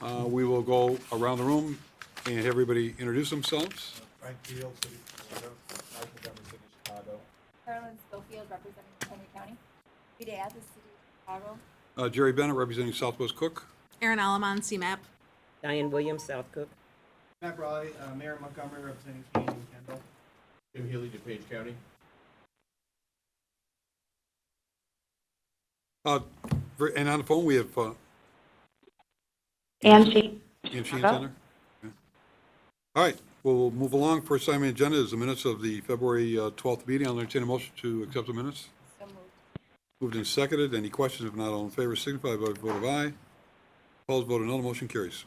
We will go around the room and have everybody introduce themselves. Frank Field, City of Chicago. Michael Demmer, City of Chicago. Carolyn Schofield, representing Henry County. Rita Athis, City of Chicago. Jerry Bennett, representing Southwest Cook. Aaron Alamon, CMAP. Diane Williams, South Cook. Matt Raleigh, Mayor Montgomery, representing Canyon and Kendall. Jim Healy, DuPage County. And on the phone, we have Angie. Ian Sheen Center. Okay. All right, we'll move along. First item on the agenda is the minutes of the February 12th meeting. I'll entertain a motion to accept the minutes. So moved. Moved and seconded. Any questions? If not, all in favor signify by a vote of aye. Opposed, vote of no. The motion carries.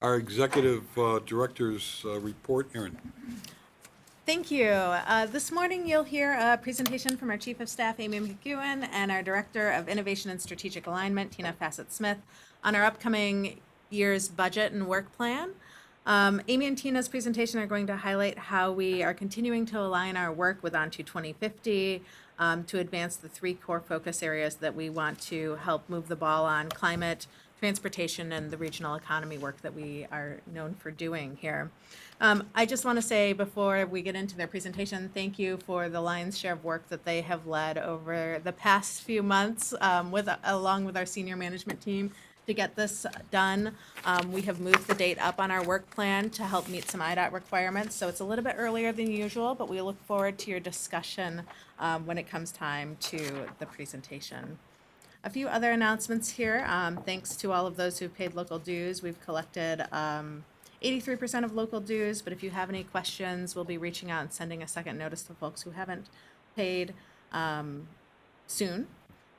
Our executive director's report, Aaron. Thank you. This morning you'll hear a presentation from our Chief of Staff, Amy McEwen, and our Director of Innovation and Strategic Alignment, Tina Fassett-Smith, on our upcoming year's budget and work plan. Amy and Tina's presentation are going to highlight how we are continuing to align our work with On to 2050 to advance the three core focus areas that we want to help move the ball on: climate, transportation, and the regional economy work that we are known for doing here. I just want to say before we get into their presentation, thank you for the lion's share of work that they have led over the past few months along with our senior management team to get this done. We have moved the date up on our work plan to help meet some IDOT requirements, so it's a little bit earlier than usual, but we look forward to your discussion when it comes time to the presentation. A few other announcements here. Thanks to all of those who've paid local dues. We've collected 83% of local dues, but if you have any questions, we'll be reaching out and sending a second notice to folks who haven't paid soon.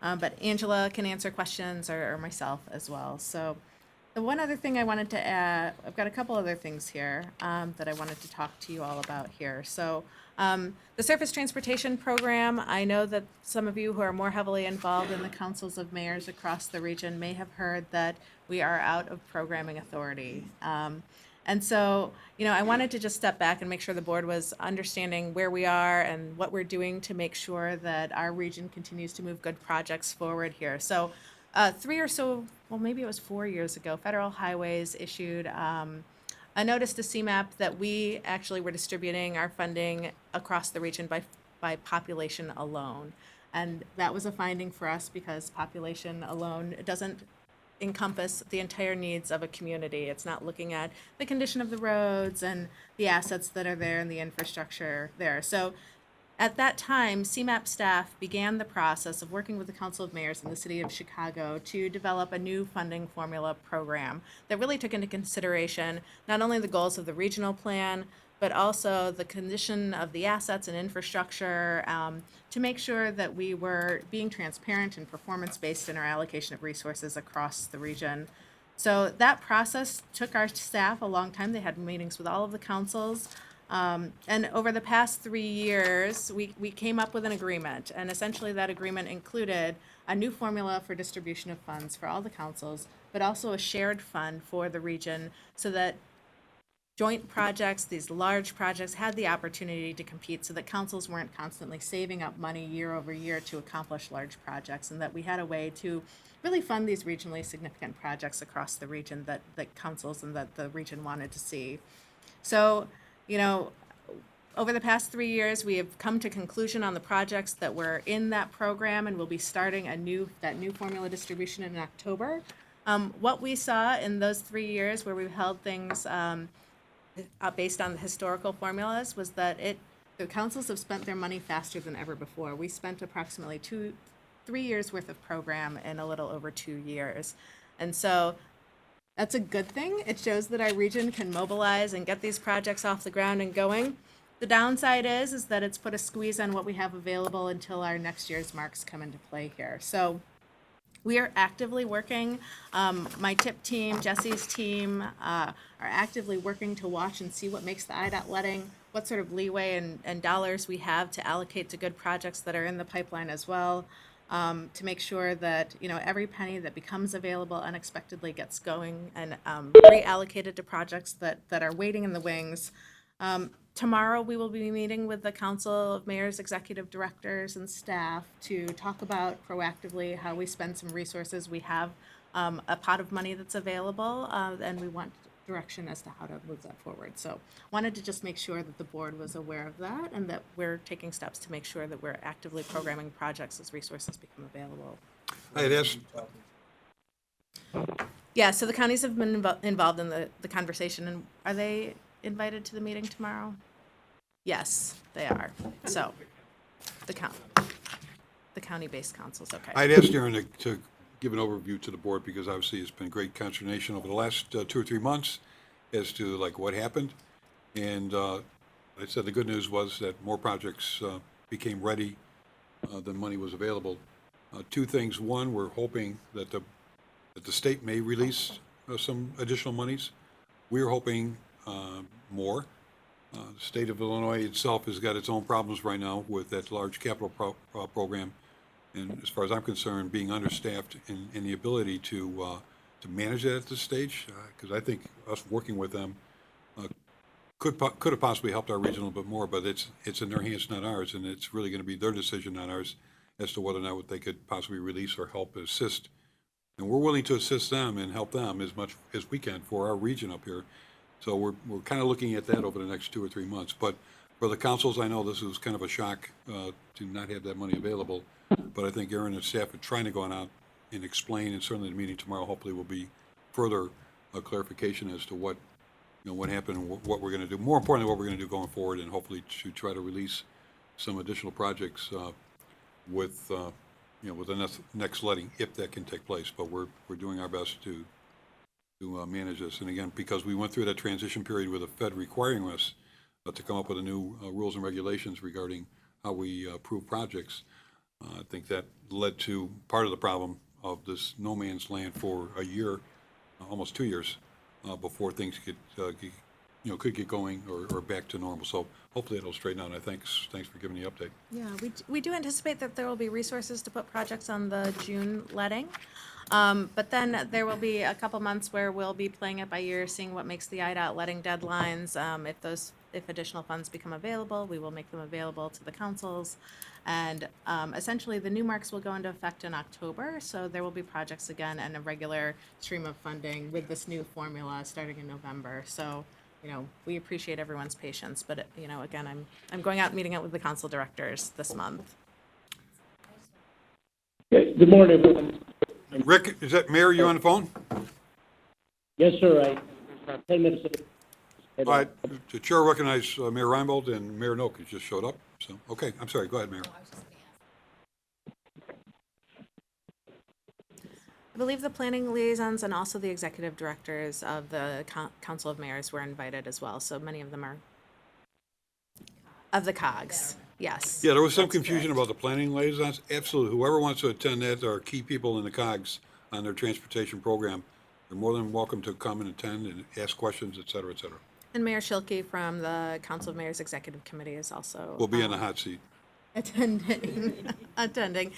But Angela can answer questions, or myself as well. So the one other thing I wanted to add, I've got a couple other things here that I wanted to talk to you all about here. So the Surface Transportation Program, I know that some of you who are more heavily involved in the councils of mayors across the region may have heard that we are out of programming authority. And so, I wanted to just step back and make sure the board was understanding where we are and what we're doing to make sure that our region continues to move good projects forward here. So 4 years ago, Federal Highways issued a notice to CMAP that we actually were distributing our funding across the region by population alone. And that was a finding for us because population alone doesn't encompass the entire needs of a community. It's not looking at the condition of the roads and the assets that are there and the infrastructure there. So at that time, CMAP staff began the process of working with the Council of Mayors in the City of Chicago to develop a new funding formula program that really took into consideration not only the goals of the regional plan, but also the condition of the assets and infrastructure to make sure that we were being transparent and performance-based in our allocation of resources across the region. So that process took our staff a long time. They had meetings with all of the councils. And over the past 3 years, we came up with an agreement. And essentially that agreement included a new formula for distribution of funds for all the councils, but also a shared fund for the region so that joint projects, these large projects, had the opportunity to compete so that councils weren't constantly saving up money year over year to accomplish large projects, and that we had a way to really fund these regionally significant projects across the region that councils and that the region wanted to see. So, over the past 3 years, we have come to conclusion on the projects that were in that program, and we'll be starting that new formula distribution in October. What we saw in those 3 years where we've held things based on the historical formulas was that the councils have spent their money faster than ever before. We spent approximately 3 years worth of program in a little over 2 years. And so that's a good thing. It shows that our region can mobilize and get these projects off the ground and going. The downside is that it's put a squeeze on what we have available until our next year's marks come into play here. So we are actively working. My TIP team, Jesse's team, are actively working to watch and see what makes the IDOT letting, what sort of leeway and dollars we have to allocate to good projects that are in the pipeline as well, to make sure that every penny that becomes available unexpectedly gets going and reallocated to projects that are waiting in the wings. Tomorrow, we will be meeting with the Council of Mayors, Executive Directors, and staff to talk about proactively how we spend some resources we have a pot of money that's available, and we want direction as to how to move that forward. So wanted to just make sure that the board was aware of that and that we're taking steps to make sure that we're actively programming projects as resources become available. I had asked, Yeah, so the counties have been involved in the conversation, and are they invited to the meeting tomorrow? Yes, they are. So the county-based councils, okay. I'd asked Aaron to give an overview to the board, because obviously it's been great consternation over the last 2 or 3 months as to like what happened. And I said the good news was that more projects became ready than money was available. 2 things. One, we're hoping that the state may release some additional monies. We're hoping more. The state of Illinois itself has got its own problems right now with that large capital program. And as far as I'm concerned, being understaffed in the ability to manage that at this stage, because I think us working with them could have possibly helped our region a little bit more, but it's in their hands, not ours, and it's really going to be their decision, not ours, as to whether or not they could possibly release or help assist. And we're willing to assist them and help them as much as we can for our region up here. So we're kind of looking at that over the next 2 or 3 months. But for the councils, I know this is kind of a shock to not have that money available. But I think Aaron and staff are trying to go on out and explain, and certainly the meeting tomorrow hopefully will be further clarification as to what happened and what we're going to do. More importantly, what we're going to do going forward, and hopefully to try to release some additional projects with the next letting, if that can take place. But we're doing our best to manage this. And again, because we went through that transition period with the Fed requiring us to come up with the new rules and regulations regarding how we approve projects, I think that led to part of the problem of this no man's land for a year, almost 2 years, before things could get going or back to normal. So hopefully it'll straighten out. Thanks for giving the update. Yeah, we do anticipate that there will be resources to put projects on the June letting. But then there will be a couple months where we'll be playing it by ear, seeing what makes the IDOT letting deadlines. If additional funds become available, we will make them available to the councils. And essentially, the new marks will go into effect in October, so there will be projects again and a regular stream of funding with this new formula starting in November. So, we appreciate everyone's patience, but again, I'm going out and meeting out with the council directors this month. Good morning, everyone. Rick, is that Mayor? You on the phone? Yes, sir. 10 minutes. All right. The chair recognizes Mayor Reinbold, and Mayor Noak has just showed up. So, okay, I'm sorry. Go ahead, Mayor. I believe the planning liaisons and also the executive directors of the Council of Mayors were invited as well, so many of them are of the COGS. Yes. Yeah, there was some confusion about the planning liaisons. Absolutely. Whoever wants to attend that are key people in the COGS on their transportation program. They're more than welcome to come and attend and ask questions, et cetera, et cetera. And Mayor Schilke from the Council of Mayors Executive Committee is also We'll be on the hot seat. attending.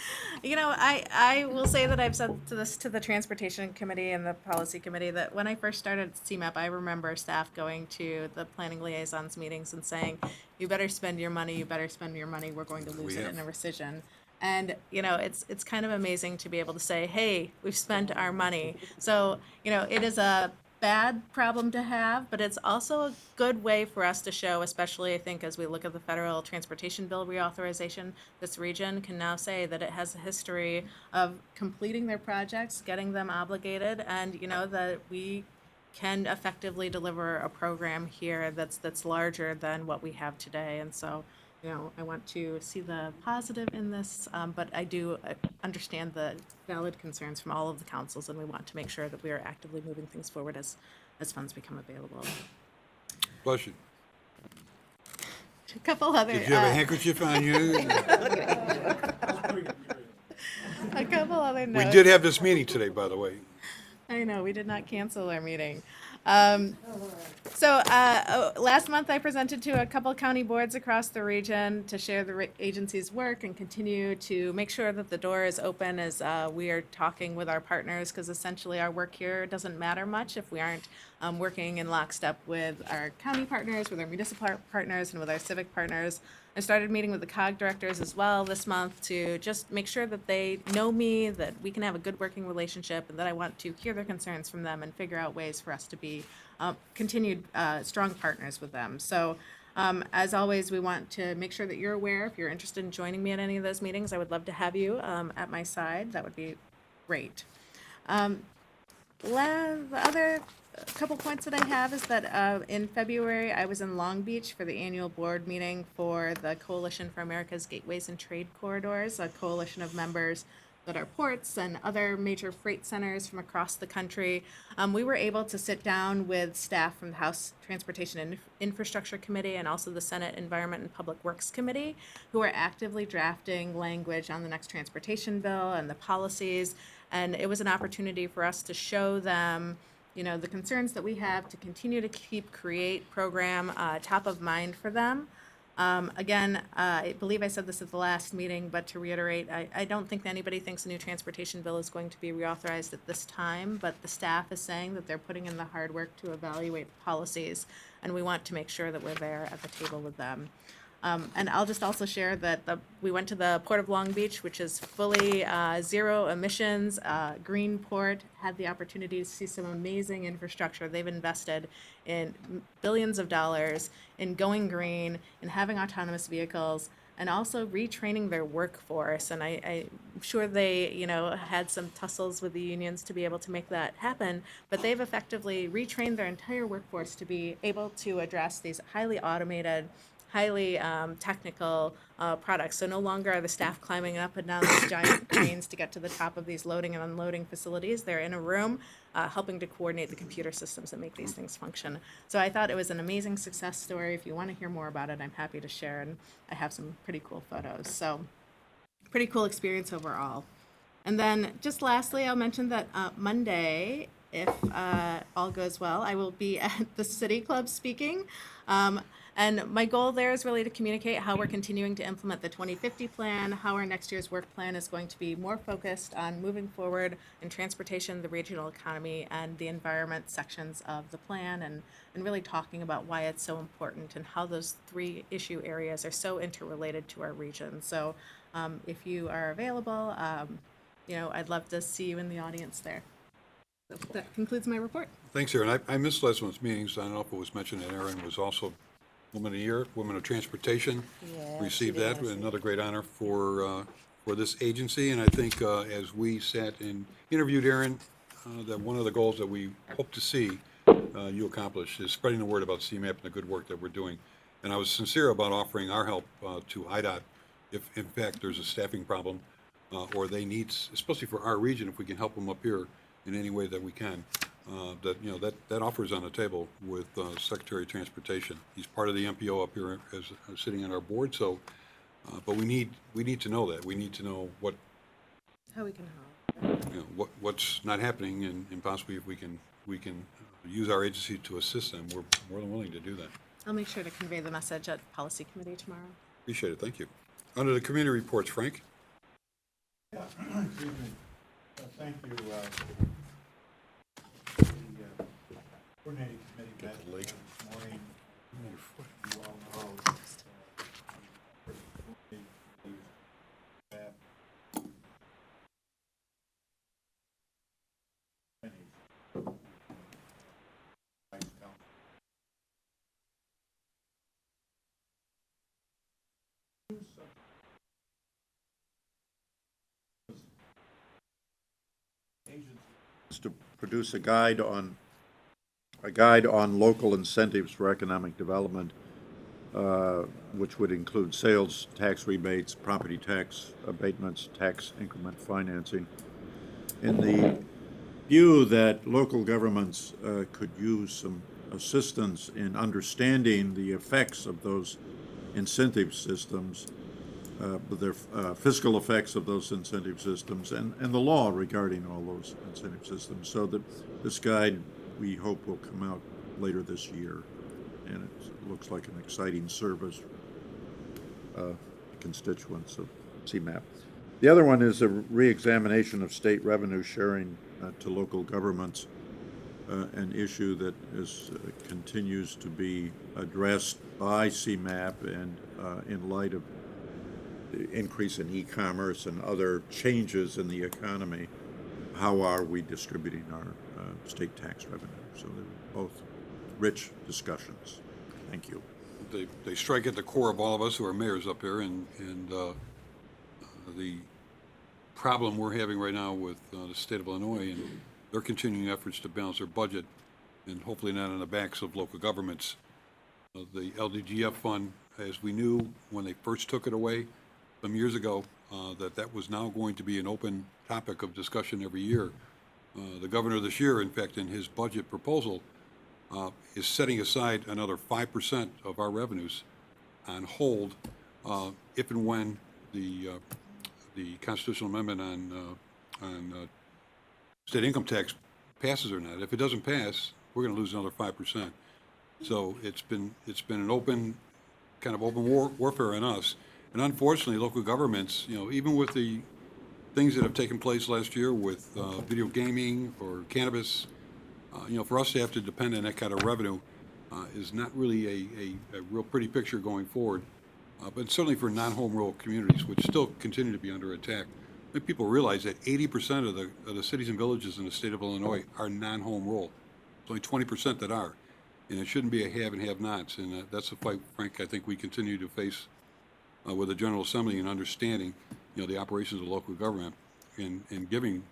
I will say that I've said to the Transportation Committee and the Policy Committee that when I first started CMAP, I remember staff going to the planning liaisons meetings and saying, you better spend your money, we're going to lose it in a rescission. And, it's kind of amazing to be able to say, hey, we've spent our money. So, it is a bad problem to have, but it's also a good way for us to show, especially I think as we look at the federal transportation bill reauthorization, this region can now say that it has a history of completing their projects, getting them obligated, and that we can effectively deliver a program here that's larger than what we have today. And so I want to see the positive in this, but I do understand the valid concerns from all of the councils, and we want to make sure that we are actively moving things forward as funds become available. Bless you. A couple other. Did you have a handkerchief on you? A couple other We notes. did have this meeting today, by the way. I know, we did not cancel our meeting. Last month I presented to a couple county boards across the region to share the agency's work and continue to make sure that the door is open as we are talking with our partners, because essentially our work here doesn't matter much if we aren't working in lockstep with our county partners, with our municipal partners, and with our civic partners. I started meeting with the COG directors as well this month to just make sure that they know me, that we can have a good working relationship, and that I want to hear their concerns from them and figure out ways for us to be continued strong partners with them. So as always, we want to make sure that you're aware. If you're interested in joining me at any of those meetings, I would love to have you at my side. That would be great. The other couple points that I have is that in February, I was in Long Beach for the annual board meeting for the Coalition for America's Gateways and Trade Corridors, a coalition of members that are ports and other major freight centers from across the country. We were able to sit down with staff from the House Transportation and Infrastructure Committee and also the Senate Environment and Public Works Committee, who are actively drafting language on the next transportation bill and the policies. And it was an opportunity for us to show them, the concerns that we have to continue to create program top of mind for them. Again, I believe I said this at the last meeting, but to reiterate, I don't think that anybody thinks a new transportation bill is going to be reauthorized at this time, but the staff is saying that they're putting in the hard work to evaluate the policies, and we want to make sure that we're there at the table with them. And I'll just also share that we went to the Port of Long Beach, which is fully zero emissions, green port, had the opportunity to see some amazing infrastructure. They've invested in billions of dollars in going green, in having autonomous vehicles, and also retraining their workforce. And I'm sure they, had some tussles with the unions to be able to make that happen, but they've effectively retrained their entire workforce to be able to address these highly automated, highly technical products. So no longer are the staff climbing up and down these giant cranes to get to the top of these loading and unloading facilities. They're in a room helping to coordinate the computer systems that make these things function. So I thought it was an amazing success story. If you want to hear more about it, I'm happy to share, and I have some pretty cool photos. So pretty cool experience overall. And then just lastly, I'll mention that Monday, if all goes well, I will be at the City Club speaking. And my goal there is really to communicate how we're continuing to implement the 2050 plan, how our next year's work plan is going to be more focused on moving forward in transportation, the regional economy, and the environment sections of the plan, and really talking about why it's so important and how those three issue areas are so interrelated to our region. So if you are available, I'd love to see you in the audience there. So that concludes my report. Thanks, Erin. I missed last month's meetings. I don't know if it was mentioned that Erin was also Woman of the Year, Women of Transportation. Yeah, Received she that, did. another great honor for this agency. And I think as we sat and interviewed Erin, that one of the goals that we hope to see you accomplish is spreading the word about CMAP and the good work that we're doing. And I was sincere about offering our help to IDOT if, in fact, there's a staffing problem or they need, especially for our region, if we can help them up here in any way that we can. That offer is on the table with Secretary of Transportation. He's part of the MPO up here as sitting on our board. So, but we need to know that. We need to know How we can help. what's not happening, and possibly if we can use our agency to assist them. We're more than willing to do that. I'll make sure to convey the message at Policy Committee tomorrow. Appreciate it. Thank you. Under the community reports, Frank. Yeah, excuse me. Thank you. The coordinating committee met the lake. this morning. You all know. Is to produce a guide on local incentives for economic development, which would include sales tax rebates, property tax abatements, tax increment financing, in the view that local governments could use some assistance in understanding the effects of those incentive systems, their fiscal effects of those incentive systems, and the law regarding all those incentive systems. So that this guide, we hope, will come out later this year, and it looks like an exciting service to constituents of CMAP. The other one is a re-examination of state revenue sharing to local governments, an issue that continues to be addressed by CMAP and in light of the increase in e-commerce and other changes in the economy, how are we distributing our state tax revenue? So they're both rich discussions. Thank you. They strike at the core of all of us who are mayors up here, and the problem we're having right now with the state of Illinois and their continuing efforts to balance their budget, and hopefully not on the backs of local governments. The LDGF fund, as we knew when they first took it away some years ago, that was now going to be an open topic of discussion every year. The governor this year, in fact, in his budget proposal, is setting aside another 5% of our revenues on hold if and when the constitutional amendment on state income tax passes or not. If it doesn't pass, we're going to lose another 5%. So it's been an open warfare on us. And unfortunately, local governments, even with the things that have taken place last year with video gaming or cannabis, for us to have to depend on that kind of revenue is not really a real pretty picture going forward. But certainly for non-home rule communities, which still continue to be under attack. I think people realize that 80% of the cities and villages in the state of Illinois are non-home rule. It's only 20% that are. And it shouldn't be a have and have-nots. And that's a fight, Frank, I think we continue to face with the General Assembly and understanding, the operations of local government and giving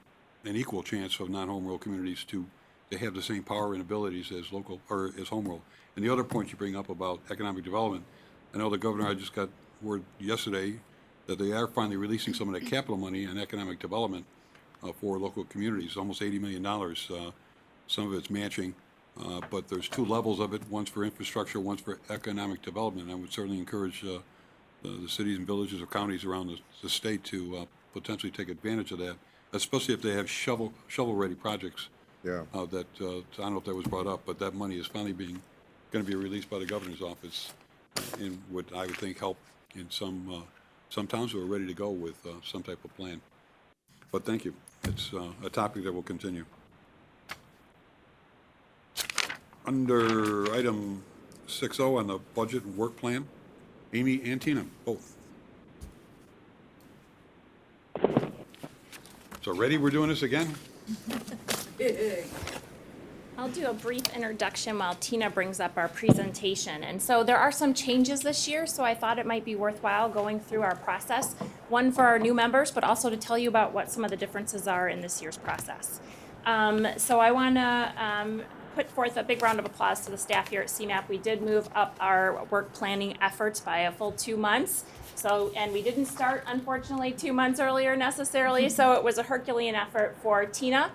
an equal chance of non-home rule communities to have the same power and abilities as local or as home rule. And the other point you bring up about economic development, I know the governor, I just got word yesterday that they are finally releasing some of that capital money on economic development for local communities, almost $80 million. Some of it's matching, but there's two levels of it, one's for infrastructure, one's for economic development. I would certainly encourage the cities and villages or counties around the state to potentially take advantage of that, especially if they have shovel-ready projects. Yeah. I don't know if that was brought up, but that money is finally going to be released by the governor's office and would, I would think, help in some towns who are ready to go with some type of plan. But thank you. It's a topic that will continue. Under item 6.0 on the budget and work plan, Amy and Tina, both. So ready? We're doing this again? I'll do a brief introduction while Tina brings up our presentation. And so there are some changes this year, so I thought it might be worthwhile going through our process. One for our new members, but also to tell you about what some of the differences are in this year's process. So I want to put forth a big round of applause to the staff here at CMAP. We did move up our work planning efforts by a full 2 months. So, and we didn't start, unfortunately, 2 months earlier necessarily, so it was a Herculean effort for Tina,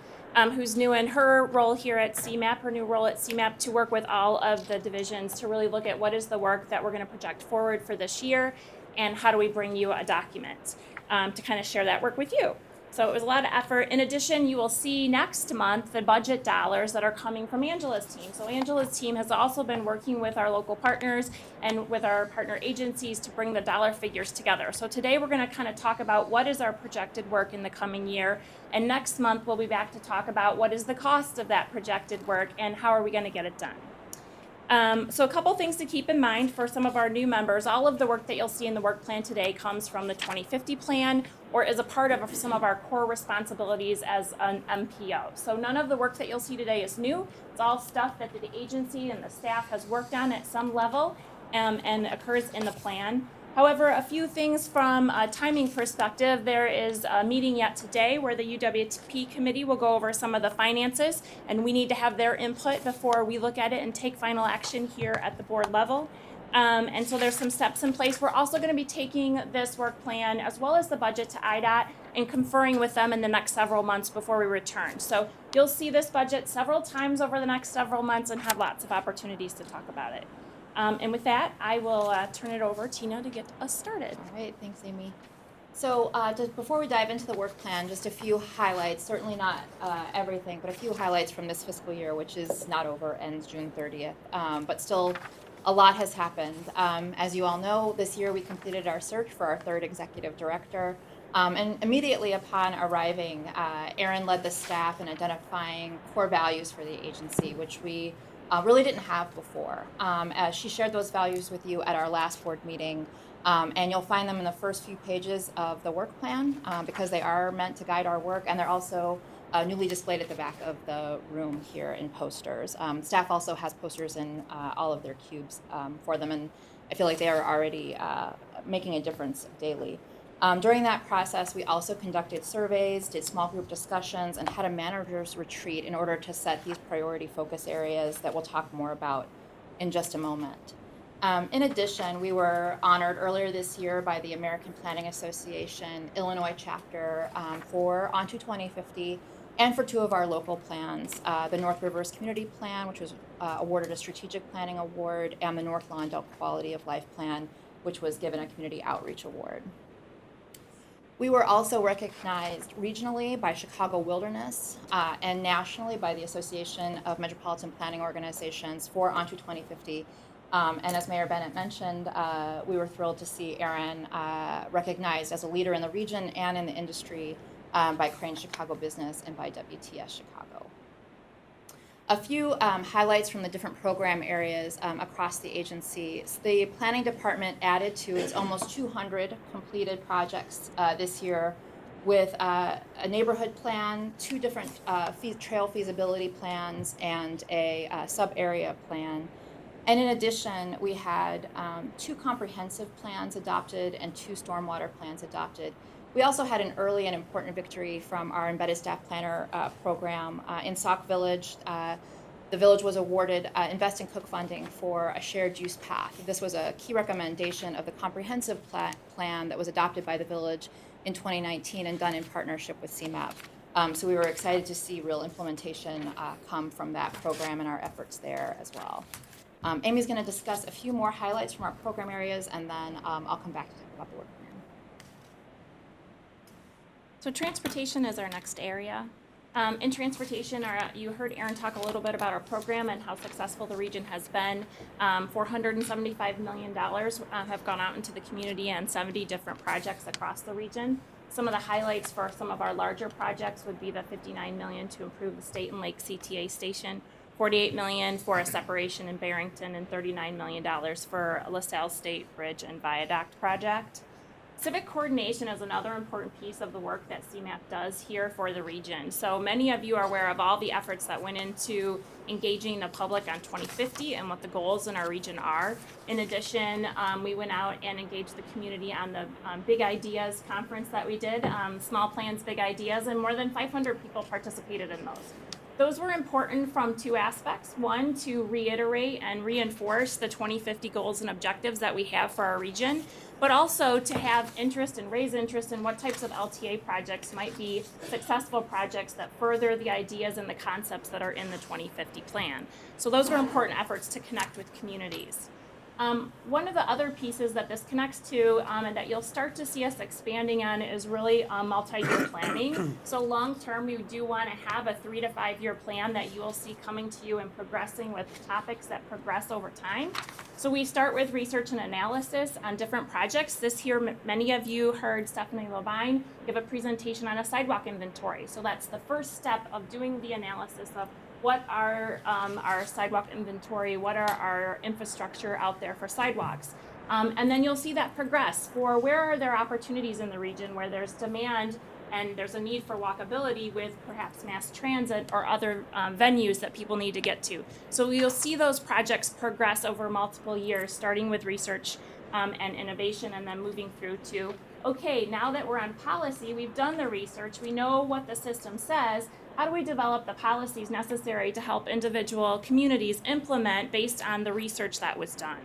who's new in her role here at CMAP, her new role at CMAP, to work with all of the divisions to really look at what is the work that we're going to project forward for this year and how do we bring you a document to kind of share that work with you. So it was a lot of effort. In addition, you will see next month the budget dollars that are coming from Angela's team. So Angela's team has also been working with our local partners and with our partner agencies to bring the dollar figures together. So today we're going to kind of talk about what is our projected work in the coming year. And next month we'll be back to talk about what is the cost of that projected work and how are we going to get it done. So a couple things to keep in mind for some of our new members. All of the work that you'll see in the work plan today comes from the 2050 plan or is a part of some of our core responsibilities as an MPO. So none of the work that you'll see today is new. It's all stuff that the agency and the staff has worked on at some level and occurs in the plan. However, a few things from a timing perspective. There is a meeting yet today where the UWP committee will go over some of the finances, and we need to have their input before we look at it and take final action here at the board level. And so there's some steps in place. We're also going to be taking this work plan as well as the budget to IDOT and conferring with them in the next several months before we return. So you'll see this budget several times over the next several months and have lots of opportunities to talk about it. And with that, I will turn it over to Tina to get us started. All right, thanks, Amy. So just before we dive into the work plan, just a few highlights, certainly not everything, but a few highlights from this fiscal year, which is not over, ends June 30th. But still, a lot has happened. As you all know, this year we completed our search for our third executive director. And immediately upon arriving, Erin led the staff in identifying core values for the agency, which we really didn't have before. As she shared those values with you at our last board meeting, and you'll find them in the first few pages of the work plan because they are meant to guide our work, and they're also newly displayed at the back of the room here in posters. Staff also has posters in all of their cubes for them, and I feel like they are already making a difference daily. During that process, we also conducted surveys, did small group discussions, and had a manager's retreat in order to set these priority focus areas that we'll talk more about in just a moment. In addition, we were honored earlier this year by the American Planning Association Illinois chapter for Onto 2050 and for two of our local plans, the North Rivers Community Plan, which was awarded a Strategic Planning Award, and the North Lawndale Quality of Life Plan, which was given a Community Outreach Award. We were also recognized regionally by Chicago Wilderness and nationally by the Association of Metropolitan Planning Organizations for Onto 2050. And as Mayor Bennett mentioned, we were thrilled to see Erin recognized as a leader in the region and in the industry by Crane Chicago Business and by WTS Chicago. A few highlights from the different program areas across the agency. The planning department added to its almost 200 completed projects this year with a neighborhood plan, two different trail feasibility plans, and a sub-area plan. And in addition, we had two comprehensive plans adopted and two stormwater plans adopted. We also had an early and important victory from our embedded staff planner program in Sauk Village. The village was awarded Invest in Cook funding for a shared use path. This was a key recommendation of the comprehensive plan that was adopted by the village in 2019 and done in partnership with CMAP. So we were excited to see real implementation come from that program and our efforts there as well. Amy's going to discuss a few more highlights from our program areas, and then I'll come back to talk about the work plan. So transportation is our next area. In transportation, you heard Erin talk a little bit about our program and how successful the region has been. $475 million have gone out into the community and 70 different projects across the region. Some of the highlights for some of our larger projects would be the $59 million to improve the State and Lake CTA station, $48 million for a separation in Barrington, and $39 million for a LaSalle State Bridge and Viaduct project. Civic coordination is another important piece of the work that CMAP does here for the region. So many of you are aware of all the efforts that went into engaging the public on 2050 and what the goals in our region are. In addition, we went out and engaged the community on the Big Ideas conference that we did, Small Plans, Big Ideas, and more than 500 people participated in those. Those were important from two aspects. One, to reiterate and reinforce the 2050 goals and objectives that we have for our region, but also to have interest and raise interest in what types of LTA projects might be successful projects that further the ideas and the concepts that are in the 2050 plan. So those were important efforts to connect with communities. One of the other pieces that this connects to and that you'll start to see us expanding on is really multi-year planning. So long term, we do want to have a 3 to 5 year plan that you will see coming to you and progressing with topics that progress over time. So we start with research and analysis on different projects. This year, many of you heard Stephanie Levine give a presentation on a sidewalk inventory. So that's the first step of doing the analysis of what are our sidewalk inventory, what are our infrastructure out there for sidewalks. And then you'll see that progress for where are there opportunities in the region where there's demand and there's a need for walkability with perhaps mass transit or other venues that people need to get to. So you'll see those projects progress over multiple years, starting with research and innovation and then moving through to, okay, now that we're on policy, we've done the research, we know what the system says, how do we develop the policies necessary to help individual communities implement based on the research that was done?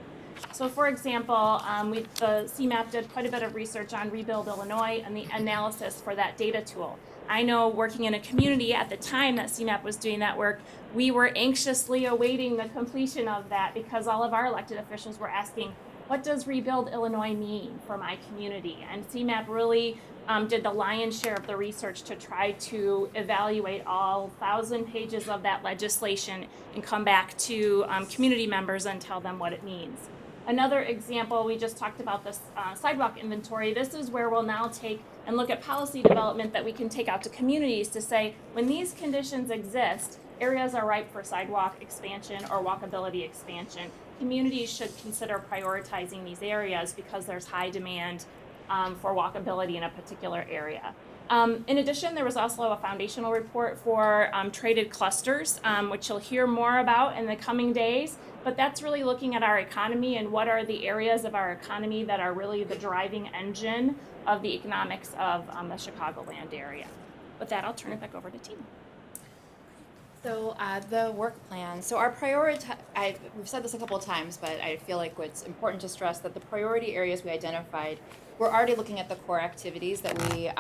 So for example, the CMAP did quite a bit of research on Rebuild Illinois and the analysis for that data tool. I know working in a community at the time that CMAP was doing that work, we were anxiously awaiting the completion of that because all of our elected officials were asking, what does Rebuild Illinois mean for my community? And CMAP really did the lion's share of the research to try to evaluate all 1,000 pages of that legislation and come back to community members and tell them what it means. Another example, we just talked about this sidewalk inventory. This is where we'll now take and look at policy development that we can take out to communities to say, when these conditions exist, areas are ripe for sidewalk expansion or walkability expansion, communities should consider prioritizing these areas because there's high demand for walkability in a particular area. In addition, there was also a foundational report for traded clusters, which you'll hear more about in the coming days. But that's really looking at our economy and what are the areas of our economy that are really the driving engine of the economics of the Chicagoland area. With that, I'll turn it back over to Tina. So the work plan. So our we've said this a couple of times, but I feel like it's important to stress that the priority areas we identified, we're already looking at the core activities that we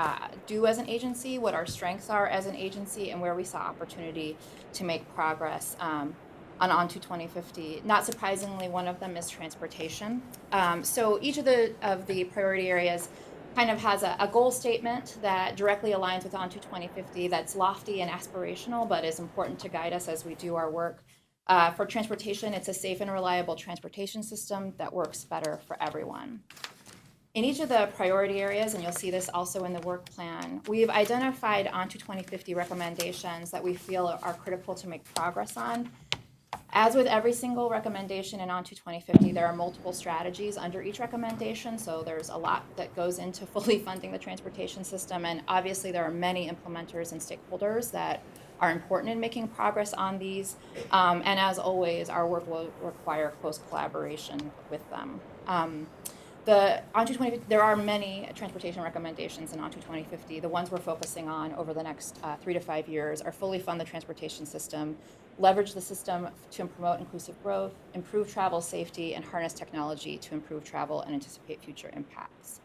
do as an agency, what our strengths are as an agency, and where we saw opportunity to make progress on to 2050. Not surprisingly, one of them is transportation. So each of the priority areas kind of has a goal statement that directly aligns with On to 2050 that's lofty and aspirational, but is important to guide us as we do our work. For transportation, it's a safe and reliable transportation system that works better for everyone. In each of the priority areas, and you'll see this also in the work plan, we've identified On to 2050 recommendations that we feel are critical to make progress on. As with every single recommendation in On to 2050, there are multiple strategies under each recommendation, so there's a lot that goes into fully funding the transportation system, and obviously there are many implementers and stakeholders that are important in making progress on these, and as always, our work will require close collaboration with them. There are many transportation recommendations in On to 2050. The ones we're focusing on over the next 3 to 5 years are fully fund the transportation system, leverage the system to promote inclusive growth, improve travel safety, and harness technology to improve travel and anticipate future impacts.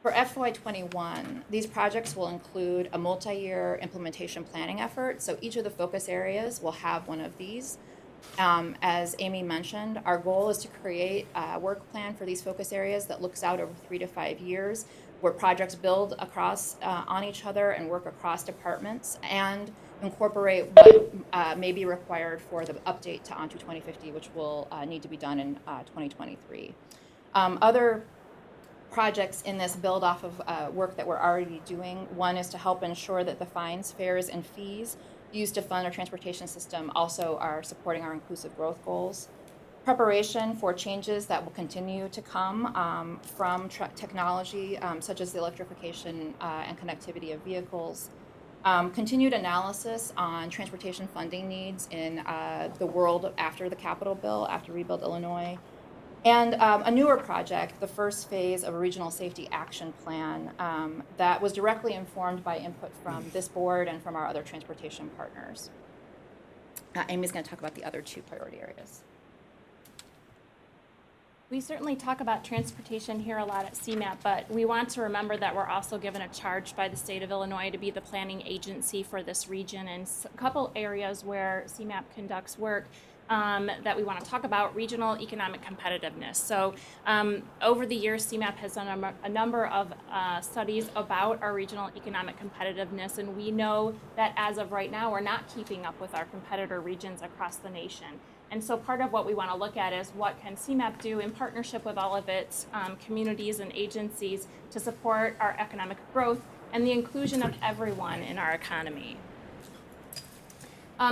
For FY21, these projects will include a multi-year implementation planning effort. So each of the focus areas will have one of these. As Amy mentioned, our goal is to create a work plan for these focus areas that looks out over 3 to 5 years, where projects build across on each other and work across departments and incorporate what may be required for the update to On to 2050, which will need to be done in 2023. Other projects in this build off of work that we're already doing. One is to help ensure that the fines, fares, and fees used to fund our transportation system also are supporting our inclusive growth goals. Preparation for changes that will continue to come from technology, such as the electrification and connectivity of vehicles. Continued analysis on transportation funding needs in the world after the Capitol bill, after Rebuild Illinois. And a newer project, the first phase of a regional safety action plan that was directly informed by input from this board and from our other transportation partners. Amy's going to talk about the other 2 priority areas. We certainly talk about transportation here a lot at CMAP, but we want to remember that we're also given a charge by the state of Illinois to be the planning agency for this region, and a couple areas where CMAP conducts work that we want to talk about: regional economic competitiveness. So over the years, CMAP has done a number of studies about our regional economic competitiveness, and we know that as of right now, we're not keeping up with our competitor regions across the nation. And so part of what we want to look at is what can CMAP do in partnership with all of its communities and agencies to support our economic growth and the inclusion of everyone in our economy.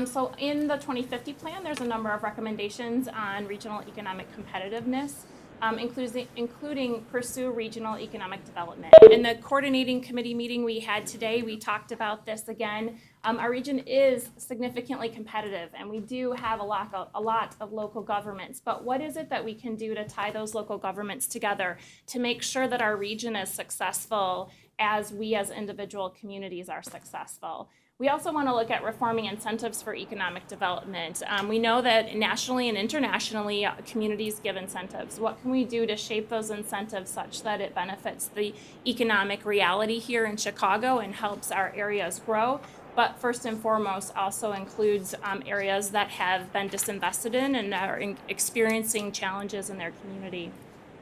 So in the 2050 plan, there's a number of recommendations on regional economic competitiveness, including pursue regional economic development. In the coordinating committee meeting we had today, we talked about this again. Our region is significantly competitive, and we do have a lot of local governments. But what is it that we can do to tie those local governments together to make sure that our region is successful as we as individual communities are successful? We also want to look at reforming incentives for economic development. We know that nationally and internationally, communities give incentives. What can we do to shape those incentives such that it benefits the economic reality here in Chicago and helps our areas grow? But first and foremost, also includes areas that have been disinvested in and are experiencing challenges in their community.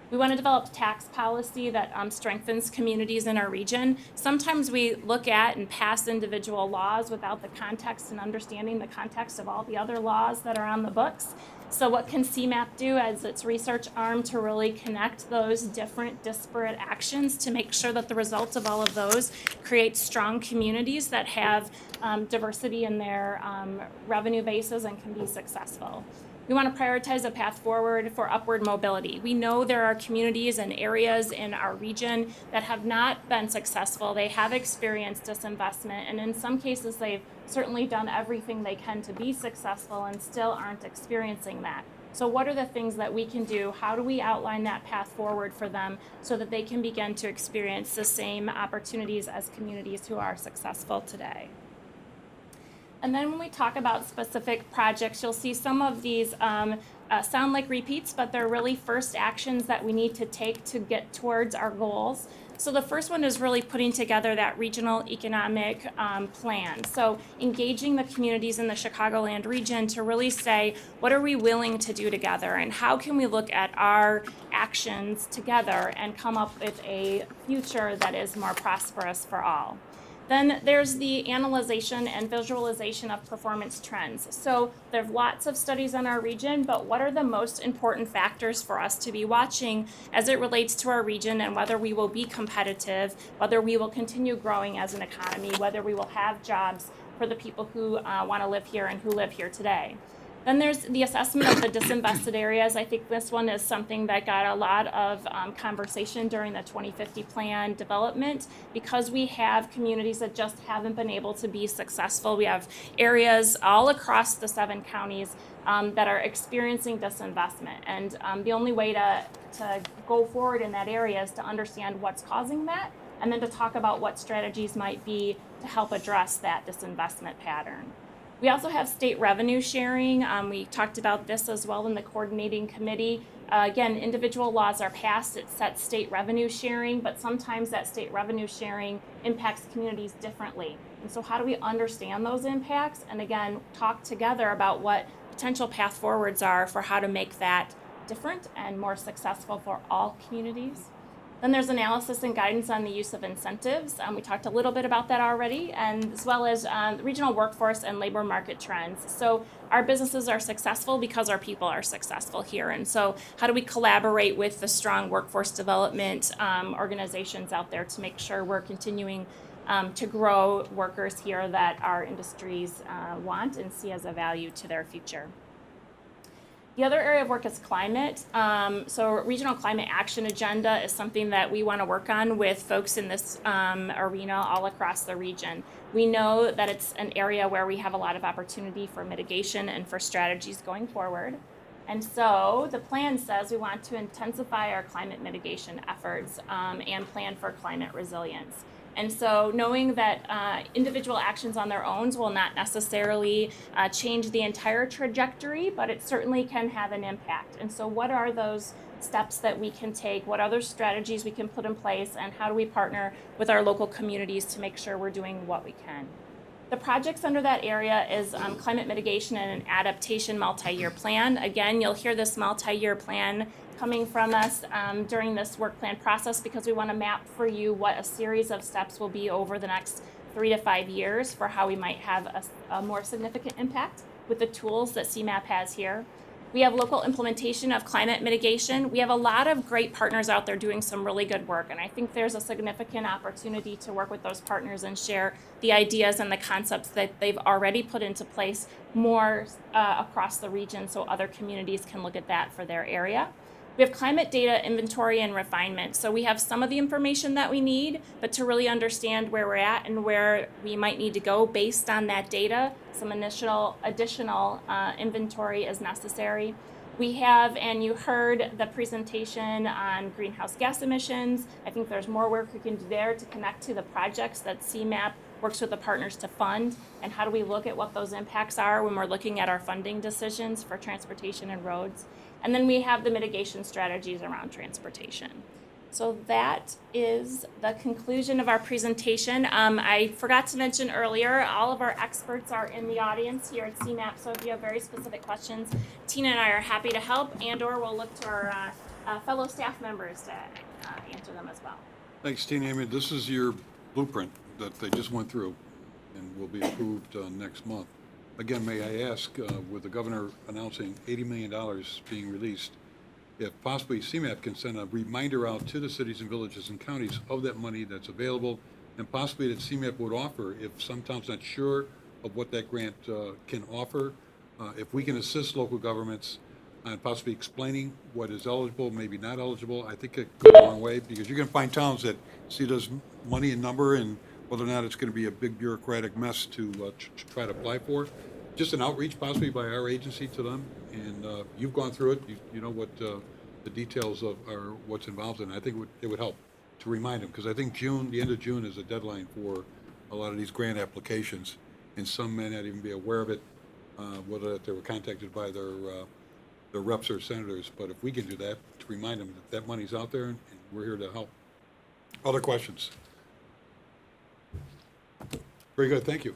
We want to develop tax policy that strengthens communities in our region. Sometimes we look at and pass individual laws without the context and understanding the context of all the other laws that are on the books. So what can CMAP do as its research arm to really connect those different disparate actions to make sure that the results of all of those create strong communities that have diversity in their revenue bases and can be successful. We want to prioritize a path forward for upward mobility. We know there are communities and areas in our region that have not been successful. They have experienced disinvestment, and in some cases, they've certainly done everything they can to be successful and still aren't experiencing that. So what are the things that we can do? How do we outline that path forward for them so that they can begin to experience the same opportunities as communities who are successful today? And then when we talk about specific projects, you'll see some of these sound like repeats, but they're really first actions that we need to take to get towards our goals. So the first one is really putting together that regional economic plan. So engaging the communities in the Chicagoland region to really say, what are we willing to do together? And how can we look at our actions together and come up with a future that is more prosperous for all? Then there's the analyzation and visualization of performance trends. So there's lots of studies on our region, but what are the most important factors for us to be watching as it relates to our region and whether we will be competitive, whether we will continue growing as an economy, whether we will have jobs for the people who want to live here and who live here today. Then there's the assessment of the disinvested areas. I think this one is something that got a lot of conversation during the 2050 plan development because we have communities that just haven't been able to be successful. We have areas all across the 7 counties that are experiencing disinvestment. And the only way to go forward in that area is to understand what's causing that and then to talk about what strategies might be to help address that disinvestment pattern. We also have state revenue sharing. We talked about this as well in the coordinating committee. Again, individual laws are passed, it sets state revenue sharing, but sometimes that state revenue sharing impacts communities differently. And so how do we understand those impacts? And again, talk together about what potential path forwards are for how to make that different and more successful for all communities. Then there's analysis and guidance on the use of incentives. We talked a little bit about that already, and as well as regional workforce and labor market trends. So our businesses are successful because our people are successful here. And so how do we collaborate with the strong workforce development organizations out there to make sure we're continuing to grow workers here that our industries want and see as a value to their future. The other area of work is climate. So regional climate action agenda is something that we want to work on with folks in this arena all across the region. We know that it's an area where we have a lot of opportunity for mitigation and for strategies going forward. And so the plan says we want to intensify our climate mitigation efforts and plan for climate resilience. And so knowing that individual actions on their own will not necessarily change the entire trajectory, but it certainly can have an impact. And so what are those steps that we can take? What other strategies we can put in place? And how do we partner with our local communities to make sure we're doing what we can? The projects under that area is climate mitigation and an adaptation multi-year plan. Again, you'll hear this multi-year plan coming from us during this work plan process because we want to map for you what a series of steps will be over the next 3 to 5 years for how we might have a more significant impact with the tools that CMAP has here. We have local implementation of climate mitigation. We have a lot of great partners out there doing some really good work, and I think there's a significant opportunity to work with those partners and share the ideas and the concepts that they've already put into place more across the region so other communities can look at that for their area. We have climate data inventory and refinement. So we have some of the information that we need, but to really understand where we're at and where we might need to go based on that data, some additional inventory is necessary. We have, and you heard the presentation on greenhouse gas emissions. I think there's more work we can do there to connect to the projects that CMAP works with the partners to fund, and how do we look at what those impacts are when we're looking at our funding decisions for transportation and roads. And then we have the mitigation strategies around transportation. So that is the conclusion of our presentation. I forgot to mention earlier, all of our experts are in the audience here at CMAP, so if you have very specific questions, Tina and I are happy to help, and/or we'll look to our fellow staff members to answer them as well. Thanks, Tina. I mean, this is your blueprint that they just went through and will be approved next month. again, may I ask, with the governor announcing $80 million being released, if possibly CMAP can send a reminder out to the cities and villages and counties of that money that's available, and possibly that CMAP would offer, if some town's not sure of what that grant can offer, if we can assist local governments on possibly explaining what is eligible, maybe not eligible, I think it goes a long way, because you're gonna find towns that see those money and number, and whether or not it's gonna be a big bureaucratic mess to try to apply for. Just an outreach possibly by our agency to them, and you've gone through it, you know what the details of are what's involved in it. I think it would help to remind them, because I think the end of June is a deadline for a lot of these grant applications, and some may not even be aware of it, whether they were contacted by their reps or senators. But if we can do that, to remind them that that money's out there and we're here to help. Other questions? Very good, thank you.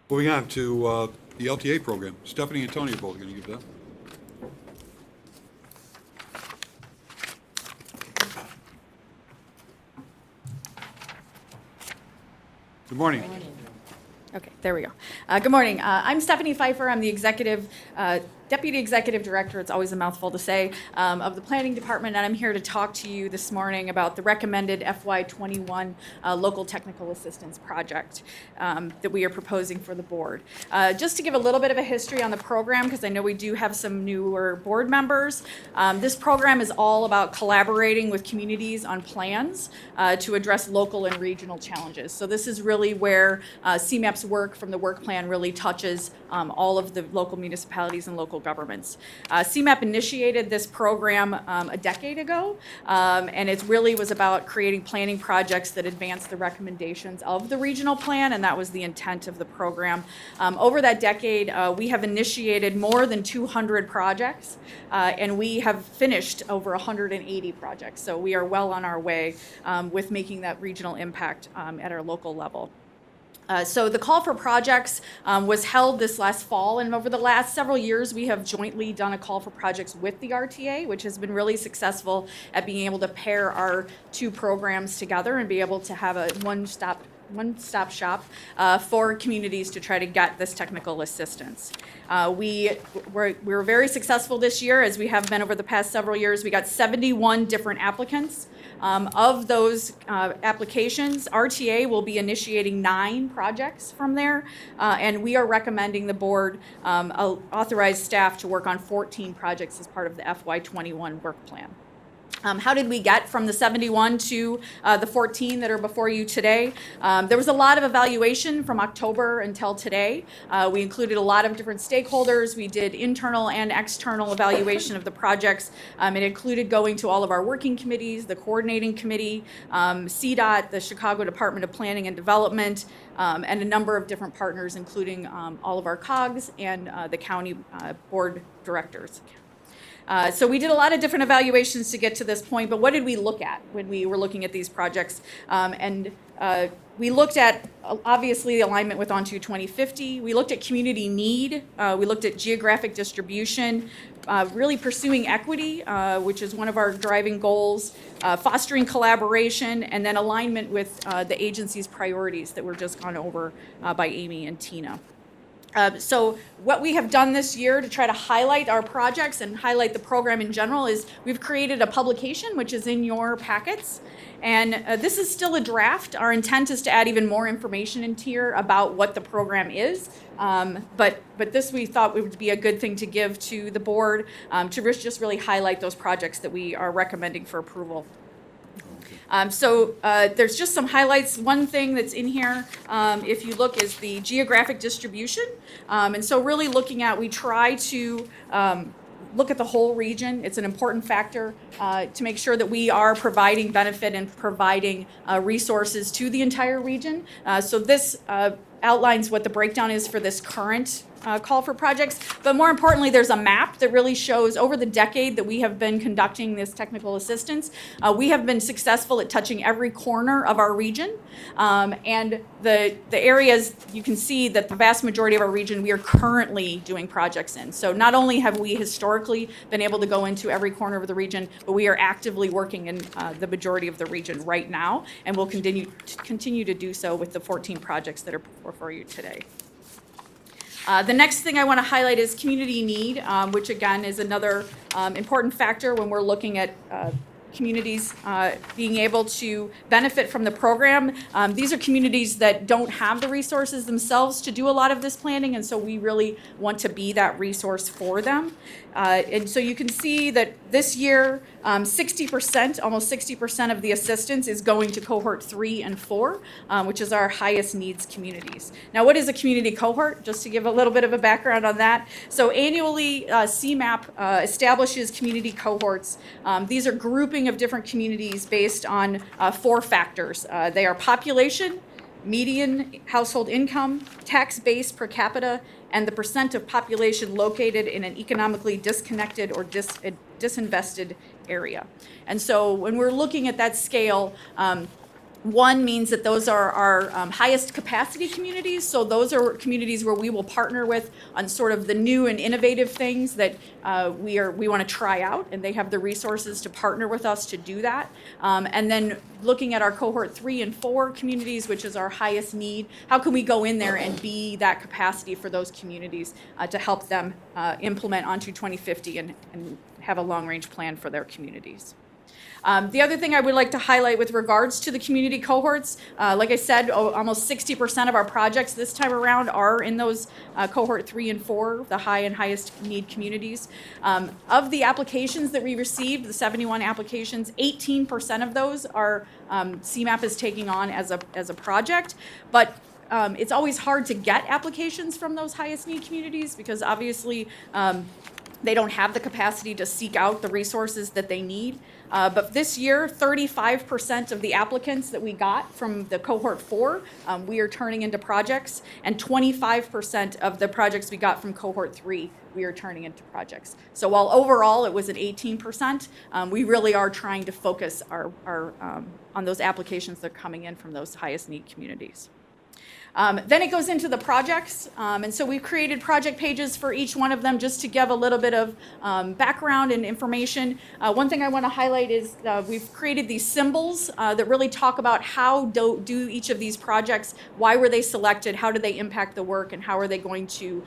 Moving on to the LTA program. Stephanie and Tony are both going to give that. Good morning. Okay, there we go. Good morning. I'm Stephanie Pfeiffer. I'm the Deputy Executive Director, it's always a mouthful to say, of the Planning Department, and I'm here to talk to you this morning about the recommended FY21 Local Technical Assistance Project that we are proposing for the board. Just to give a little bit of a history on the program, because I know we do have some newer board members, this program is all about collaborating with communities on plans to address local and regional challenges. So this is really where CMAP's work from the work plan really touches all of the local municipalities and local governments. CMAP initiated this program a decade ago, and it really was about creating planning projects that advance the recommendations of the regional plan, and that was the intent of the program. Over that decade, we have initiated more than 200 projects, and we have finished over 180 projects. So we are well on our way with making that regional impact at our local level. So the call for projects was held this last fall, and over the last several years, we have jointly done a call for projects with the RTA, which has been really successful at being able to pair our two programs together and be able to have a one-stop shop for communities to try to get this technical assistance. We were very successful this year, as we have been over the past several years. We got 71 different applicants. Of those applications, RTA will be initiating 9 projects from there, and we are recommending the board authorize staff to work on 14 projects as part of the FY21 work plan. How did we get from the 71 to the 14 that are before you today? There was a lot of evaluation from October until today. We included a lot of different stakeholders. We did internal and external evaluation of the projects. It included going to all of our working committees, the coordinating committee, CDOT, the Chicago Department of Planning and Development, and a number of different partners, including all of our COGs and the county board directors. So we did a lot of different evaluations to get to this point, but what did we look at when we were looking at these projects? We looked at, obviously, the alignment with On to 2050. We looked at community need. We looked at geographic distribution, really pursuing equity, which is one of our driving goals, fostering collaboration, and then alignment with the agency's priorities that were just gone over by Amy and Tina. So what we have done this year to try to highlight our projects and highlight the program in general is we've created a publication which is in your packets. And this is still a draft. Our intent is to add even more information in here about what the program is. But this we thought would be a good thing to give to the board to just really highlight those projects that we are recommending for approval. So there's just some highlights. One thing that's in here, if you look, is the geographic distribution. And so really looking at, we try to look at the whole region. It's an important factor to make sure that we are providing benefit and providing resources to the entire region. So this outlines what the breakdown is for this current call for projects, but more importantly, there's a map that really shows over the decade that we have been conducting this technical assistance. We have been successful at touching every corner of our region, and the areas you can see that the vast majority of our region we are currently doing projects in. So not only have we historically been able to go into every corner of the region, but we are actively working in the majority of the region right now, and we'll continue to do so with the 14 projects that are before you today. The next thing I want to highlight is community need, which again is another important factor when we're looking at communities being able to benefit from the program. These are communities that don't have the resources themselves to do a lot of this planning, and so we really want to be that resource for them. And so you can see that this year, 60%, almost 60% of the assistance is going to cohort 3 and 4, which is our highest needs communities. Now, what is a community cohort? Just to give a little bit of a background on that. So annually, CMAP establishes community cohorts. These are grouping of different communities based on 4 factors. They are population, median household income, tax base per capita, and the percent of population located in an economically disconnected or disinvested area. And so when we're looking at that scale, 1 means that those are our highest capacity communities. So those are communities where we will partner with on sort of the new and innovative things that we want to try out, and they have the resources to partner with us to do that. And then looking at our cohort 3 and 4 communities, which is our highest need, how can we go in there and be that capacity for those communities to help them implement onto 2050 and have a long-range plan for their communities. The other thing I would like to highlight with regards to the community cohorts, like I said, almost 60% of our projects this time around are in those cohort 3 and 4, the high and highest need communities. Of the applications that we received, the 71 applications, 18% of those are CMAP is taking on as a project, but it's always hard to get applications from those highest need communities because obviously they don't have the capacity to seek out the resources that they need. But this year, 35% of the applicants that we got from the cohort 4, we are turning into projects, and 25% of the projects we got from cohort 3, we are turning into projects. So while overall it was at 18%, we really are trying to focus our on those applications that are coming in from those highest need communities. Then it goes into the projects, and so we've created project pages for each one of them just to give a little bit of background and information. One thing I want to highlight is we've created these symbols that really talk about how do each of these projects, why were they selected, how do they impact the work, and how are they going to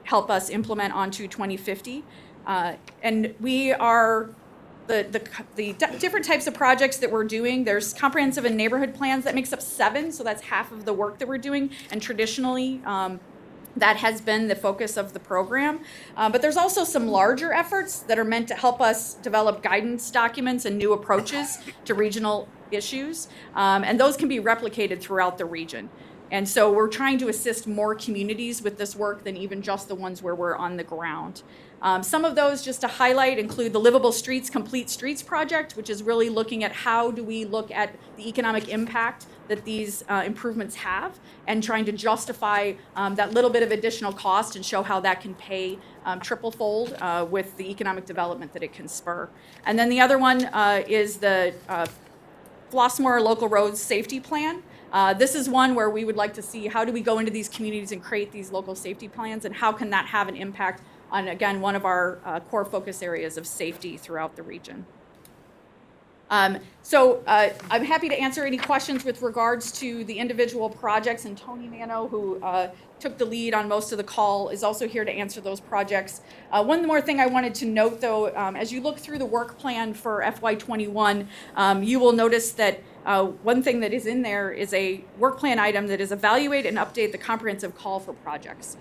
help us implement onto 2050. And we are the different types of projects that we're doing. There's comprehensive and neighborhood plans that makes up 7, so that's half of the work that we're doing. And traditionally, that has been the focus of the program. But there's also some larger efforts that are meant to help us develop guidance documents and new approaches to regional issues. And those can be replicated throughout the region. And so we're trying to assist more communities with this work than even just the ones where we're on the ground. Some of those, just to highlight, include the Livable Streets, Complete Streets project, which is really looking at how do we look at the economic impact that these improvements have and trying to justify that little bit of additional cost and show how that can pay triple-fold with the economic development that it can spur. And then the other one is the Flossmoor Local Roads Safety Plan. This is one where we would like to see how do we go into these communities and create these local safety plans, and how can that have an impact on, again, one of our core focus areas of safety throughout the region. So I'm happy to answer any questions with regards to the individual projects, and Tony Nano, who took the lead on most of the call, is also here to answer those projects. One more thing I wanted to note, though, as you look through the work plan for FY21, you will notice that one thing that is in there is a work plan item that is evaluate and update the comprehensive call for projects.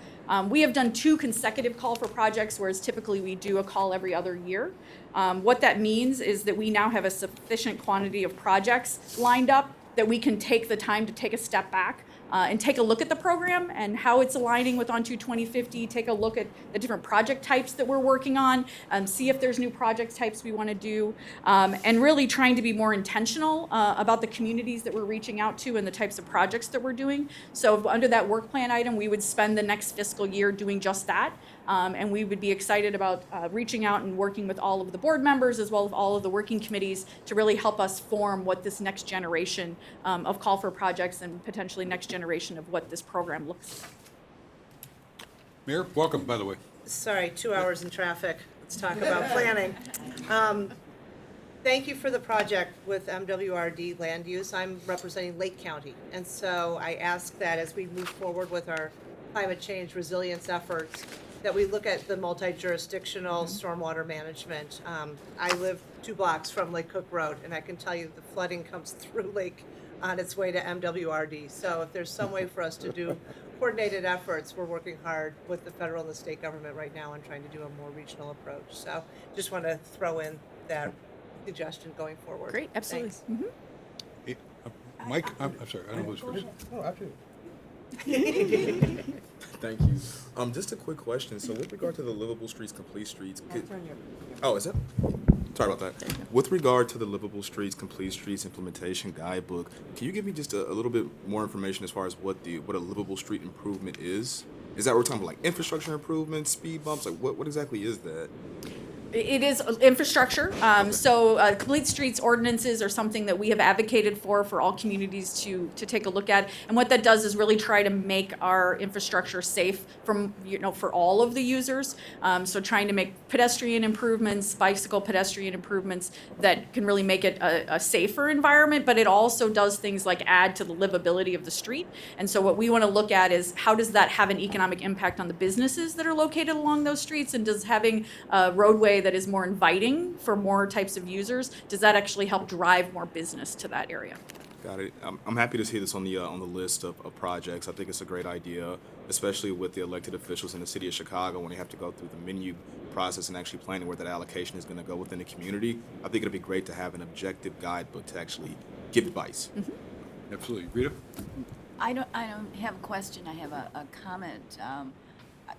We have done 2 consecutive call for projects, whereas typically we do a call every other year. What that means is that we now have a sufficient quantity of projects lined up that we can take the time to take a step back and take a look at the program and how it's aligning with On to 2050, take a look at the different project types that we're working on, see if there's new project types we want to do, and really trying to be more intentional about the communities that we're reaching out to and the types of projects that we're doing. So under that work plan item, we would spend the next fiscal year doing just that. And we would be excited about reaching out and working with all of the board members as well as all of the working committees to really help us form what this next generation of call for projects and potentially next generation of what this program looks like. Mayor, welcome, by the way. Sorry, 2 hours in traffic. Let's talk about planning. Thank you for the project with MWRD land use. I'm representing Lake County. And so I ask that as we move forward with our climate change resilience efforts, that we look at the multi-jurisdictional stormwater management. I live 2 blocks from Lake Cook Road, and I can tell you the flooding comes through Lake on its way to MWRD. So if there's some way for us to do coordinated efforts, we're working hard with the federal and the state government right now on trying to do a more regional approach. So just want to throw in that suggestion going forward. Great, absolutely. Thanks. Mhm. Hey, Mike, I'm sorry, I don't know who's first. Oh, absolutely. Thank you. Just a quick question. So with regard to the livable streets, complete streets. Oh, is it? Sorry about that. With regard to the livable streets, complete streets implementation guidebook, can you give me just a little bit more information as far as what a livable street improvement is? Is that what we're talking about, like infrastructure improvements, speed bumps? Like what exactly is that? It is infrastructure. So complete streets ordinances are something that we have advocated for all communities to take a look at. And what that does is really try to make our infrastructure safe for all of the users. So trying to make pedestrian improvements, bicycle pedestrian improvements that can really make it a safer environment, but it also does things like add to the livability of the street. And so what we want to look at is how does that have an economic impact on the businesses that are located along those streets, and does having a roadway that is more inviting for more types of users, does that actually help drive more business to that area? Got it. I'm happy to see this on the list of projects. I think it's a great idea, especially with the elected officials in the city of Chicago when they have to go through the menu process and actually planning where that allocation is going to go within the community. I think it'd be great to have an objective guidebook to actually give advice. Mm-hmm. Absolutely. Rita? I don't have a question. I have a comment.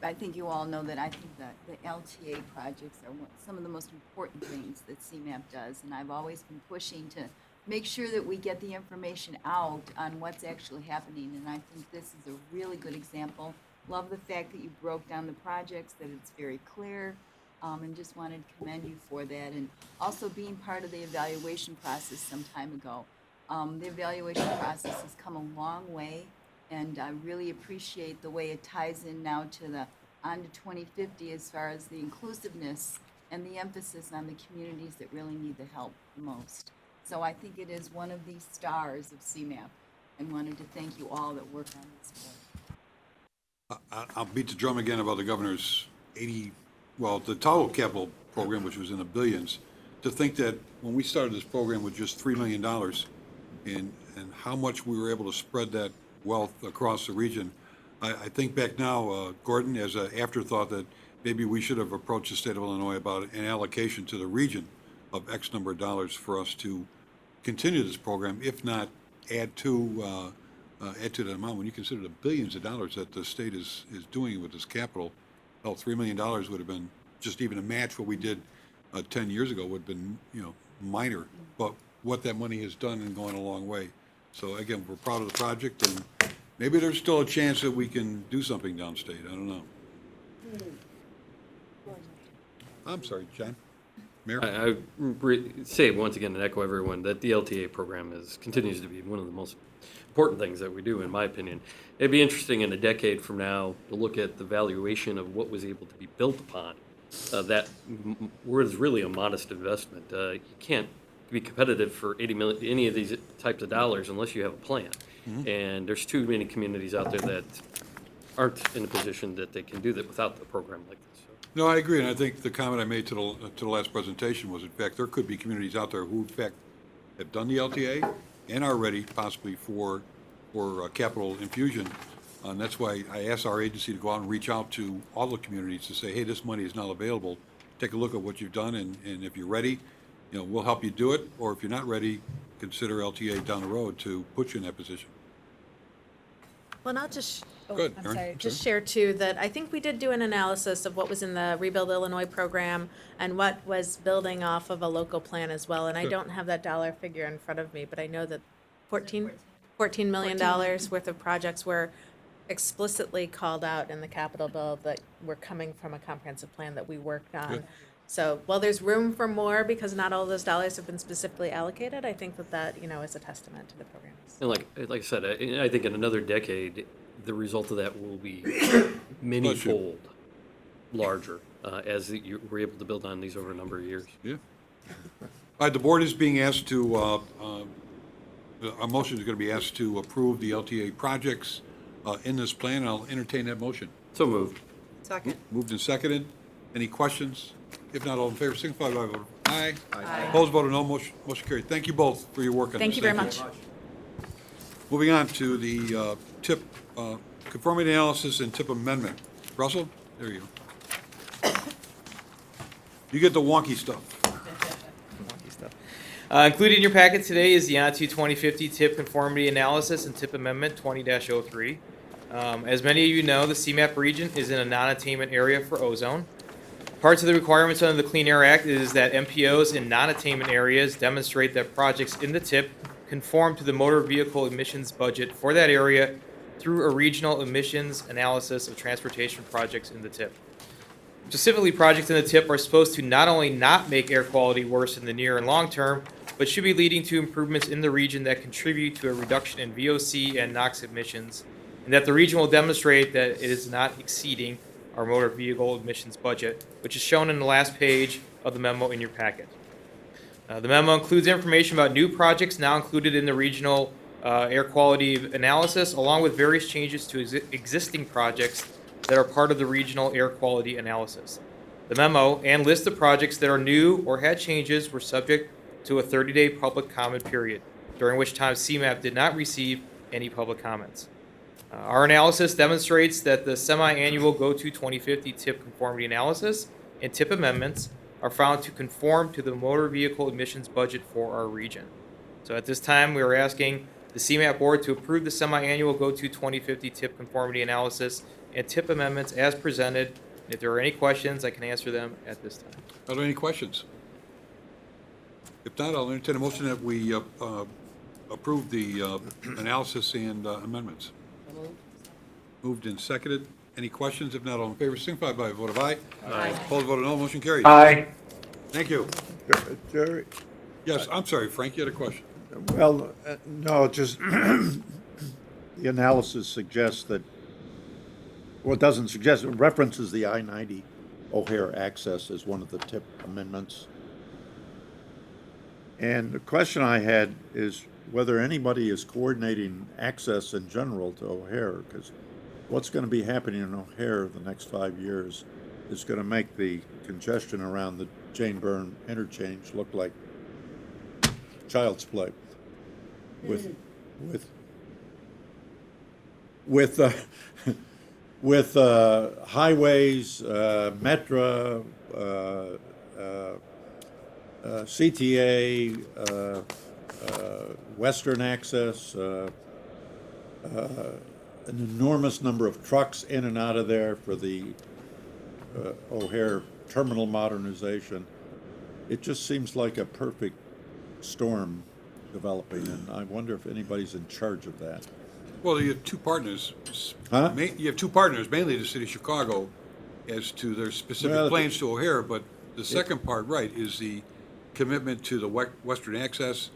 I think you all know that I think that the LTA projects are some of the most important things that CMAP does, and I've always been pushing to make sure that we get the information out on what's actually happening, and I think this is a really good example. Love the fact that you broke down the projects, that it's very clear, and just wanted to commend you for that, and also being part of the evaluation process some time ago. The evaluation process has come a long way, and I really appreciate the way it ties in now to the On to 2050 as far as the inclusiveness and the emphasis on the communities that really need the help the most. So I think it is one of these stars of CMAP, and wanted to thank you all that work on this work. I'll beat the drum again about the governor's the total capital program, which was in the billions. To think that when we started this program with just $3 million and how much we were able to spread that wealth across the region, I think back now, Gordon, as an afterthought, that maybe we should have approached the state of Illinois about an allocation to the region of X number of dollars for us to continue this program, if not add to that amount. When you consider the billions of dollars that the state is doing with this capital, $3 million would have been just even a match what we did 10 years ago would have been minor, but what that money has done and gone a long way. So again, we're proud of the project, and maybe there's still a chance that we can do something downstate. I don't know. I'm sorry, John. Mayor? I say once again and echo everyone that the LTA program continues to be one of the most important things that we do, in my opinion. It'd be interesting in a decade from now to look at the valuation of what was able to be built upon. That was really a modest investment. You can't be competitive for 80 million, any of these types of dollars, unless you have a plan. Mm-hmm. And there's too many communities out there that aren't in a position that they can do that without a program like this. So. No, I agree, and I think the comment I made to the last presentation was, in fact, there could be communities out there who, in fact, have done the LTA and are ready possibly for capital infusion. And that's why I asked our agency to go out and reach out to all the communities to say, hey, this money is now available. Take a look at what you've done, and if you're ready, we'll help you do it, or if you're not ready, consider LTA down the road to put you in that position. Well, and I'll just, Good, I'm Erin, sorry, I'm just sorry. share too, that I think we did do an analysis of what was in the Rebuild Illinois program and what was building off of a local plan as well. And I Good. don't have that dollar figure in front of me, but I know that $14 million worth of projects were explicitly called out in the capital bill that were coming from a comprehensive plan that we worked on. Good. So while there's room for more, because not all those dollars have been specifically allocated, I think that, is a testament to the programs. And like I said, I think in another decade, the result of that will be many-fold larger you were able to build on these over a number of years. Yeah. All right, the board is being asked to, a motion is going to be asked to approve the LTA projects in this plan. I'll entertain that motion. So moved. Second. Moved and seconded. Any questions? If not, all in favor, signify by voting aye. Aye. Opposed, vote no. Motion carried. Thank you both for your work on this. Thank you very much. Moving on to the TIP conformity analysis and TIP amendment. Russell, there you go. You get the wonky stuff. Included in your packet today is the ONTO 2050 TIP conformity analysis and TIP amendment 20-03. As many of you know, the CMAP region is in a non-attainment area for ozone. Parts of the requirements under the Clean Air Act is that MPOs in non-attainment areas demonstrate that projects in the TIP conform to the motor vehicle emissions budget for that area through a regional emissions analysis of transportation projects in the TIP. Specifically, projects in the TIP are supposed to not only not make air quality worse in the near and long term, but should be leading to improvements in the region that contribute to a reduction in VOC and NOx emissions, and that the region will demonstrate that it is not exceeding our motor vehicle emissions budget, which is shown in the last page of the memo in your packet. The memo includes information about new projects now included in the regional air quality analysis, along with various changes to existing projects that are part of the regional air quality analysis. The memo and list of projects that are new or had changes were subject to a 30-day public comment period, during which time CMAP did not receive any public comments. Our analysis demonstrates that the semi-annual GO-TO 2050 TIP conformity analysis and TIP amendments are found to conform to the motor vehicle emissions budget for our region. So at this time, we are asking the CMAP board to approve the semi-annual GO-TO 2050 TIP conformity analysis and TIP amendments as presented. And if there are any questions, I can answer them at this time. Are there any questions? If not, I'll entertain a motion that we approve the analysis and amendments. Moved and seconded. Any questions? If not, all in favor, signify by a vote of aye. Aye. Opposed, vote of no. Motion carried. Aye. Thank you. Jerry, Yes, I'm sorry, Frank, you had a question. well, no, just, the analysis suggests that, well, it doesn't suggest, it references the I-90 O'Hare access as one of the TIP amendments. And the question I had is whether anybody is coordinating access in general to O'Hare, because what's going to be happening in O'Hare the next 5 years is going to make the congestion around the Jane Byrne interchange look like child's play with highways, Metra, CTA, Western Access, an enormous number of trucks in and out of there for the O'Hare terminal modernization. It just seems like a perfect storm developing, and I wonder if anybody's in charge of that. Well, you have two partners. Huh? You have two partners, mainly the city of Chicago, as to their specific Well, plans to O'Hare, but the second part, right, is the commitment to the Western access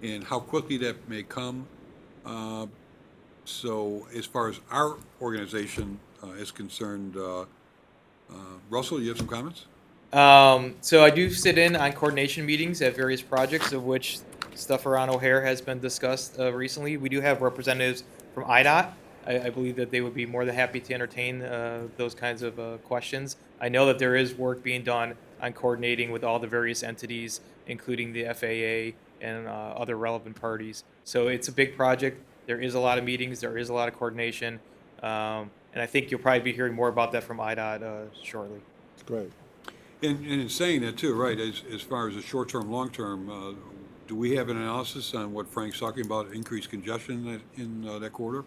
and how quickly that may come. So as far as our organization is concerned, Russell, you have some comments? So I do sit in on coordination meetings at various projects, of which stuff around O'Hare has been discussed recently. We do have representatives from IDOT. I believe that they would be more than happy to entertain those kinds of questions. I know that there is work being done on coordinating with all the various entities, including the FAA and other relevant parties. So it's a big project. There is a lot of meetings. There is a lot of coordination. And I think you'll probably be hearing more about that from IDOT shortly. It's great. And in saying that too, right, as far as the short-term, long-term, do we have an analysis on what Frank's talking about, increased congestion in that corridor?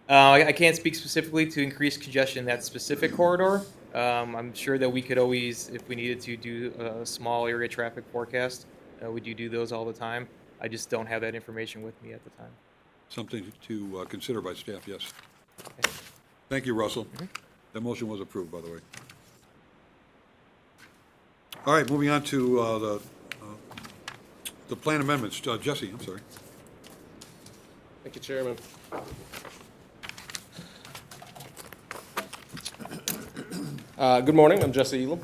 I can't speak specifically to increase congestion in that specific corridor. I'm sure that we could always, if we needed to, do a small area traffic forecast. We do those all the time. I just don't have that information with me at the time. Something to consider by staff, yes. Thank you, Russell. That motion was approved, by the way. All right, moving on to the plan amendments. Jesse, I'm sorry. Thank you, Chairman. Good morning. I'm Jesse Elam.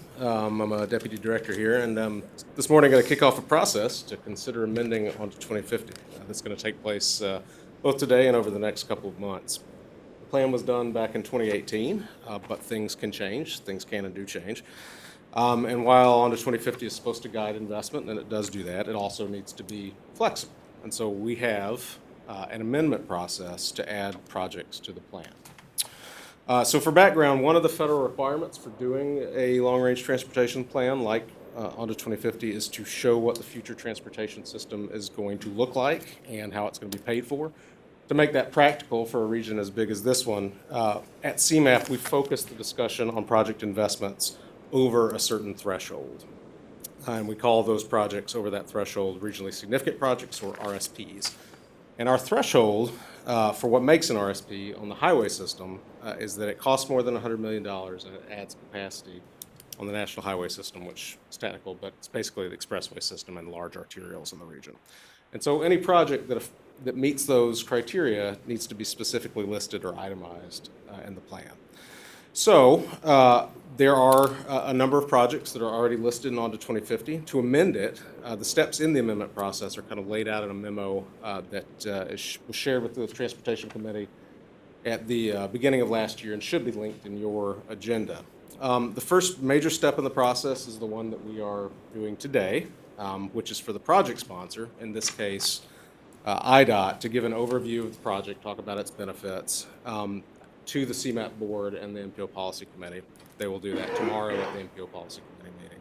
I'm a deputy director here, and this morning I'm going to kick off a process to consider amending onto 2050. That's going to take place both today and over the next couple of months. The plan was done back in 2018, but things can change. Things can and do change. And while onto 2050 is supposed to guide investment, and it does do that, it also needs to be flexible. And so we have an amendment process to add projects to the plan. So for background, one of the federal requirements for doing a long-range transportation plan like onto 2050 is to show what the future transportation system is going to look like and how it's going to be paid for. To make that practical for a region as big as this one, at CMAP we focused the discussion on project investments over a certain threshold. And we call those projects over that threshold regionally significant projects, or RSPs. And our threshold for what makes an RSP on the highway system is that it costs more than $100 million and it adds capacity on the national highway system, which is technical, but it's basically the expressway system and large arterials in the region. And so any project that meets those criteria needs to be specifically listed or itemized in the plan. So there are a number of projects that are already listed in onto 2050. To amend it, the steps in the amendment process are kind of laid out in a memo that was shared with the Transportation Committee at the beginning of last year and should be linked in your agenda. The first major step in the process is the one that we are doing today, which is for the project sponsor, in this case IDOT, to give an overview of the project, talk about its benefits, to the CMAP board and the MPO Policy Committee. They will do that tomorrow at the MPO Policy Committee meeting.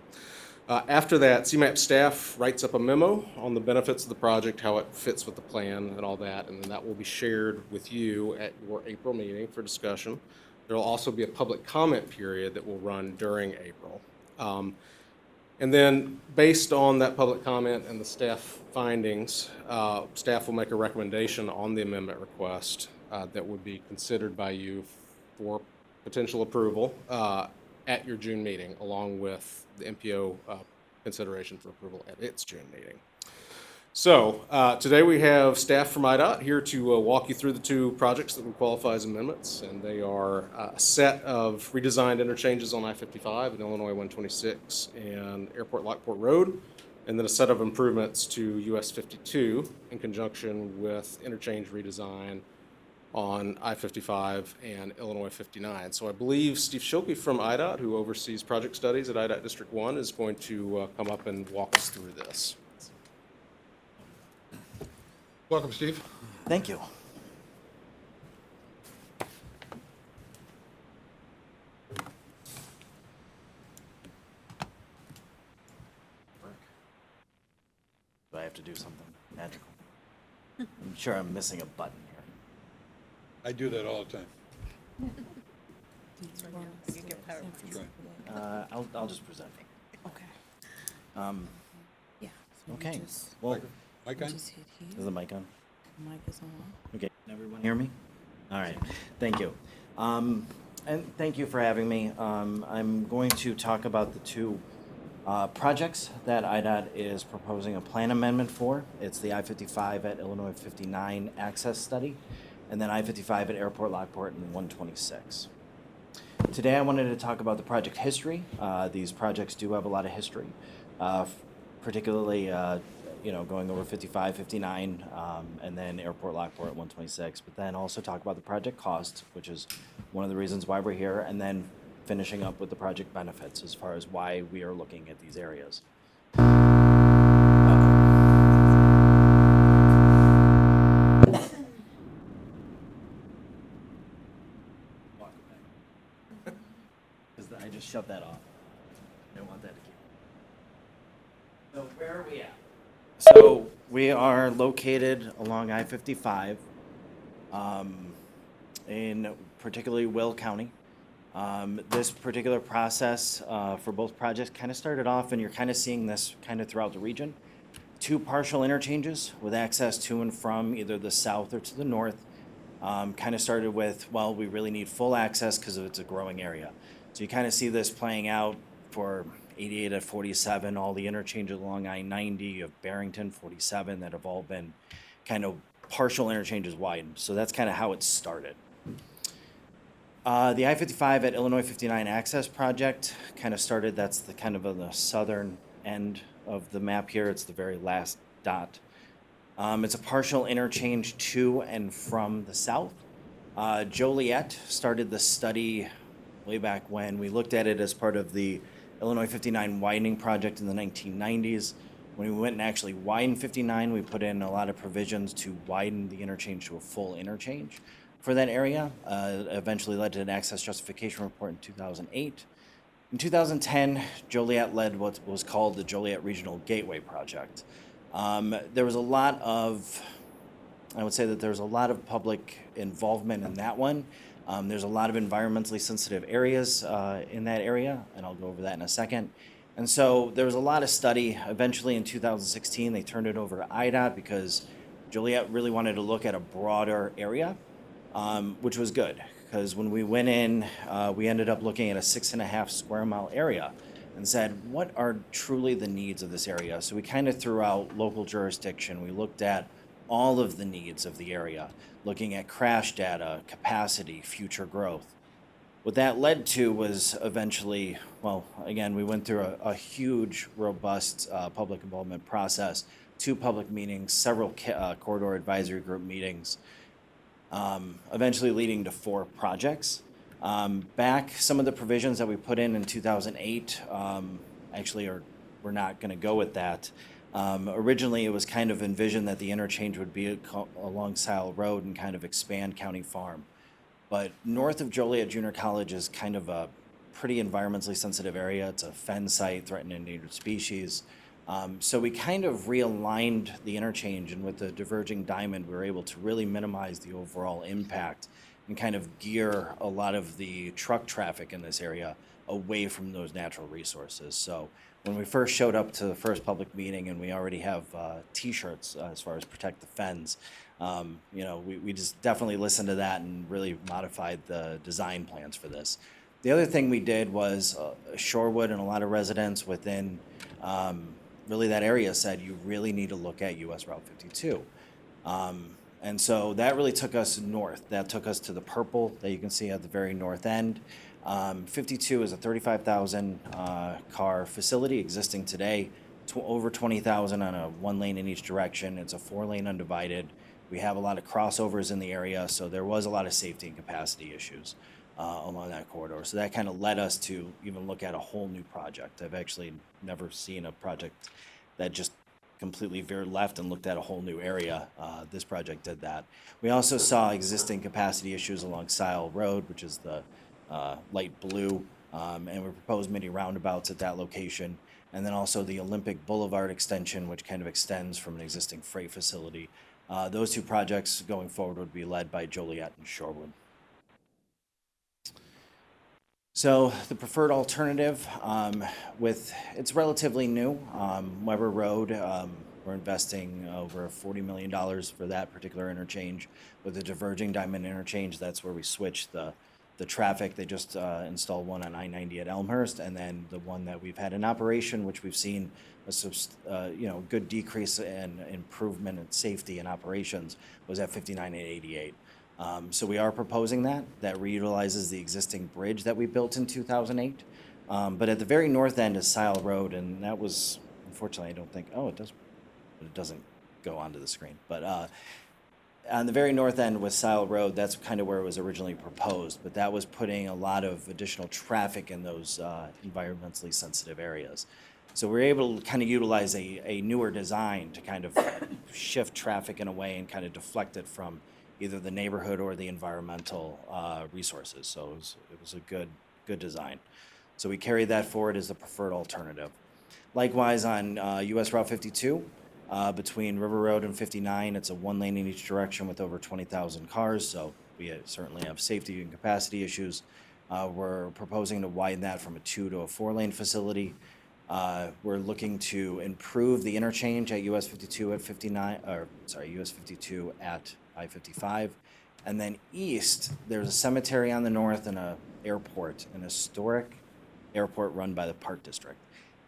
After that, CMAP staff writes up a memo on the benefits of the project, how it fits with the plan and all that, and then that will be shared with you at your April meeting for discussion. There will also be a public comment period that will run during April. And then based on that public comment and the staff findings, staff will make a recommendation on the amendment request that would be considered by you for potential approval at your June meeting, along with the MPO consideration for approval at its June meeting. So today we have staff from IDOT here to walk you through the two projects that would qualify as amendments, and they are a set of redesigned interchanges on I-55 and Illinois 126 and Airport Lockport Road, and then a set of improvements to US 52 in conjunction with interchange redesign on I-55 and Illinois 59. So I believe Steve Schilke from IDOT, who oversees project studies at IDOT District 1, is going to come up and walk us through this. Welcome, Steve. Thank you. Do I have to do something magical? I'm sure I'm missing a button here. I do that all the time. I'll just present. Okay. Yeah. Okay. Well, mic on? Is the mic on? Mic is on. Okay. Can everyone hear me? All right. Thank you. And thank you for having me. I'm going to talk about the two projects that IDOT is proposing a plan amendment for. It's the I-55 at Illinois 59 access study, and then I-55 at Airport Lockport and 126. Today I wanted to talk about the project history. These projects do have a lot of history, particularly going over 55, 59, and then Airport Lockport at 126, but then also talk about the project costs, which is one of the reasons why we're here, and then finishing up with the project benefits as far as why we are looking at these areas. I just shut that off. I don't want that to keep. So where are we at? So we are located along I-55. in particularly Will County. This particular process for both projects kind of started off, and you're kind of seeing this kind of throughout the region. 2 partial interchanges with access to and from either the south or to the north. Kind of started with, well, we really need full access because it's a growing area. So you kind of see this playing out for 88 at 47, all the interchanges along I-90 of Barrington, 47 that have all been kind of partial interchanges widened. So that's kind of how it started. The I-55 at Illinois 59 access project kind of started, that's the kind of on the southern end of the map here. It's the very last dot. It's a partial interchange to and from the south. Joliet started the study way back when. We looked at it as part of the Illinois 59 widening project in the 1990s. When we went and actually widened 59, we put in a lot of provisions to widen the interchange to a full interchange for that area. Eventually led to an access justification report in 2008. In 2010, Joliet led what was called the Joliet Regional Gateway Project. There was a lot of, I would say that there's a lot of public involvement in that one. There's a lot of environmentally sensitive areas in that area, and I'll go over that in a second. And so there was a lot of study. Eventually in 2016, they turned it over to IDOT because Joliet really wanted to look at a broader area, which was good. Because when we went in, we ended up looking at a 6.5 square mile area and said, what are truly the needs of this area? So we kind of threw out local jurisdiction. We looked at all of the needs of the area, looking at crash data, capacity, future growth. What that led to was eventually, well, again, we went through a huge, robust public involvement process, 2 public meetings, several corridor advisory group meetings, eventually leading to 4 projects. Back, some of the provisions that we put in 2008 actually we're not going to go with that. Originally, it was kind of envisioned that the interchange would be along Sile Road and kind of expand County Farm. But north of Joliet Junior College is kind of a pretty environmentally sensitive area. It's a fen site, threatened endangered species. So we kind of realigned the interchange, and with the diverging diamond, we were able to really minimize the overall impact and kind of gear a lot of the truck traffic in this area away from those natural resources. So when we first showed up to the first public meeting, and we already have T-shirts as far as protect the fens, we just definitely listened to that and really modified the design plans for this. The other thing we did was Shorewood and a lot of residents within really that area said you really need to look at US Route 52. And so that really took us north. That took us to the purple that you can see at the very north end. 52 is a 35,000 car facility existing today, over 20,000 on a 1 lane in each direction. It's a 4-lane undivided. We have a lot of crossovers in the area, so there was a lot of safety and capacity issues along that corridor. So that kind of led us to even look at a whole new project. I've actually never seen a project that just completely veered left and looked at a whole new area. This project did that. We also saw existing capacity issues along Sile Road, which is the light blue, and we proposed many roundabouts at that location. And then also the Olympic Boulevard extension, which kind of extends from an existing freight facility. Those 2 projects going forward would be led by Joliet and Shorewood. So the preferred alternative, it's relatively new. Weber Road, we're investing over $40 million for that particular interchange. With the diverging diamond interchange, that's where we switch the traffic. They just installed one on I-90 at Elmhurst, and then the one that we've had in operation, which we've seen a good decrease in improvement in safety and operations, was at 59 and 88. So we are proposing that reutilizes the existing bridge that we built in 2008. But at the very north end is Sile Road, and that was, unfortunately, I don't think, it doesn't go onto the screen. But on the very north end was Sile Road. That's kind of where it was originally proposed, but that was putting a lot of additional traffic in those environmentally sensitive areas. So we're able to kind of utilize a newer design to kind of shift traffic in a way and kind of deflect it from either the neighborhood or the environmental resources. So it was a good design. So we carried that forward as the preferred alternative. Likewise on US Route 52, between River Road and 59, it's a 1 lane in each direction with over 20,000 cars. So We certainly have safety and capacity issues. We're proposing to widen that from a 2 to a 4-lane facility. We're looking to improve the interchange at US 52 at 59, or sorry, US 52 at I-55. And then east, there's a cemetery on the north and a airport, an historic airport run by the Park District.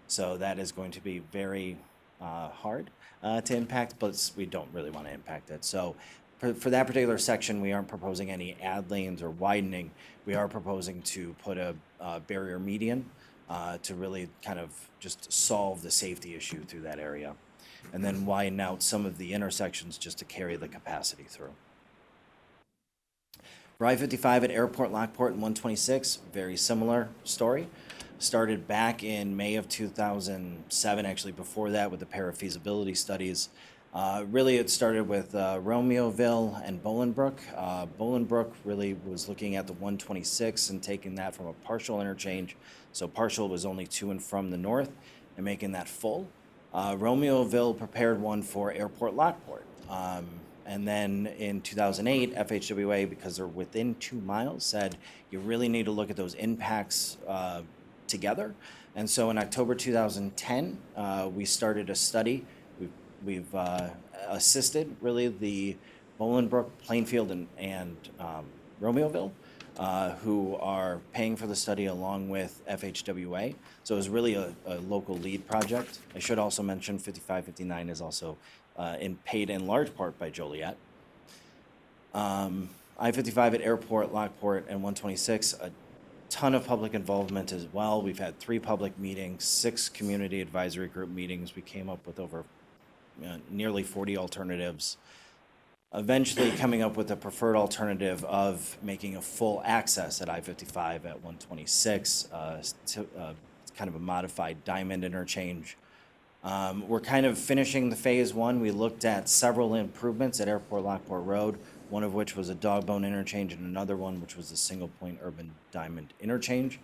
So that is going to be very hard to impact, but we don't really want to impact it. So for that particular section, we aren't proposing any add lanes or widening. We are proposing to put a barrier median to really kind of just solve the safety issue through that area. And then widen out some of the intersections just to carry the capacity through. For I-55 at Airport, Lockport, and 126, very similar story. Started back in May of 2007, actually before that with the pair of feasibility studies. Really it started with Romeoville and Bolingbrook. Bolingbrook really was looking at the 126 and taking that from a partial interchange. So partial was only to and from the north and making that full. Romeoville prepared one for Airport, Lockport. And then in 2008, FHWA, because they're within 2 miles, said you really need to look at those impacts together. And so in October 2010, we started a study. We've assisted really the Bolingbrook, Plainfield, and Romeoville, who are paying for the study along with FHWA. So it was really a local lead project. I should also mention 5559 is also paid in large part by Joliet. I-55 at Airport, Lockport, and 126, a ton of public involvement as well. We've had 3 public meetings, 6 community advisory group meetings. We came up with over nearly 40 alternatives, eventually coming up with a preferred alternative of making a full access at I-55 at 126, kind of a modified diamond interchange. We're kind of finishing the phase 1. We looked at several improvements at Airport Lockport Road, one of which was a dog bone interchange and another one which was a single point urban diamond interchange.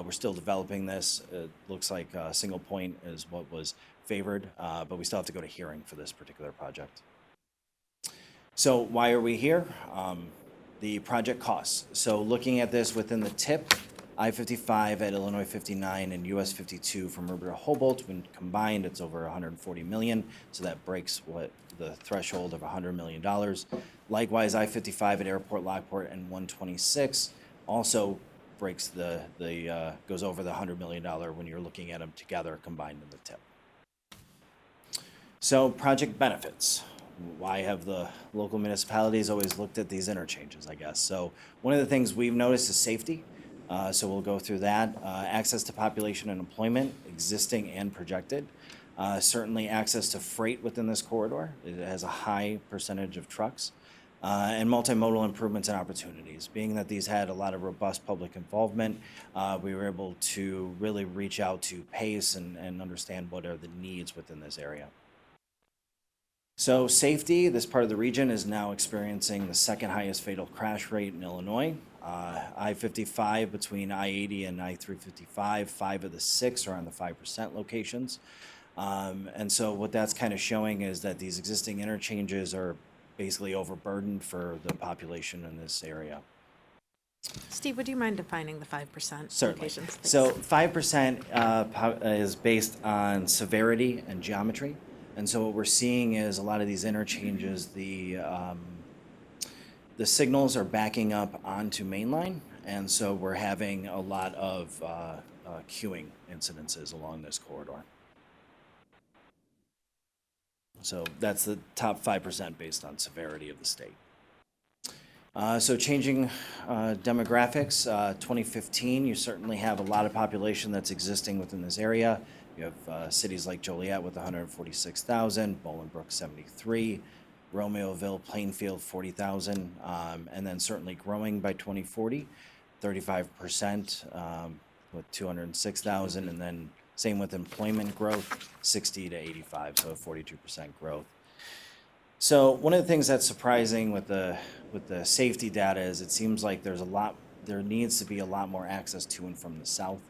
We're still developing this. It looks like single point is what was favored, but we still have to go to hearing for this particular project. So why are we here? The project costs. So looking at this within the tip, I-55 at Illinois 59 and US 52 from River to Humboldt, when combined, it's over $140 million. So that breaks what the threshold of $100 million. Likewise, I-55 at Airport, Lockport, and 126 also breaks goes over the $100 million when you're looking at them together combined in the tip. So project benefits. Why have the local municipalities always looked at these interchanges, I guess? So one of the things we've noticed is safety. So we'll go through that. Access to population and employment, existing and projected. Certainly access to freight within this corridor. It has a high percentage of trucks. And multimodal improvements and opportunities. Being that these had a lot of robust public involvement, we were able to really reach out to PACE and understand what are the needs within this area. So safety, this part of the region is now experiencing the second highest fatal crash rate in Illinois. I-55 between I-80 and I-355, 5 of the 6 are on the 5% locations. And so what that's kind of showing is that these existing interchanges are basically overburdened for the population in this area. Steve, would you mind defining the 5% Certainly. locations? So 5% is based on severity and geometry. And so what we're seeing is a lot of these interchanges, the signals are backing up onto mainline, and so we're having a lot of queuing incidences along this corridor. So that's the top 5% based on severity of the state. So changing demographics, 2015, you certainly have a lot of population that's existing within this area. You have cities like Joliet with 146,000, Bolingbrook 73, Romeoville, Plainfield 40,000, and then certainly growing by 2040, 35% with 206,000, and then same with employment growth, 60 to 85, so 42% growth. So one of the things that's surprising with the safety data is it seems like there needs to be a lot more access to and from the south.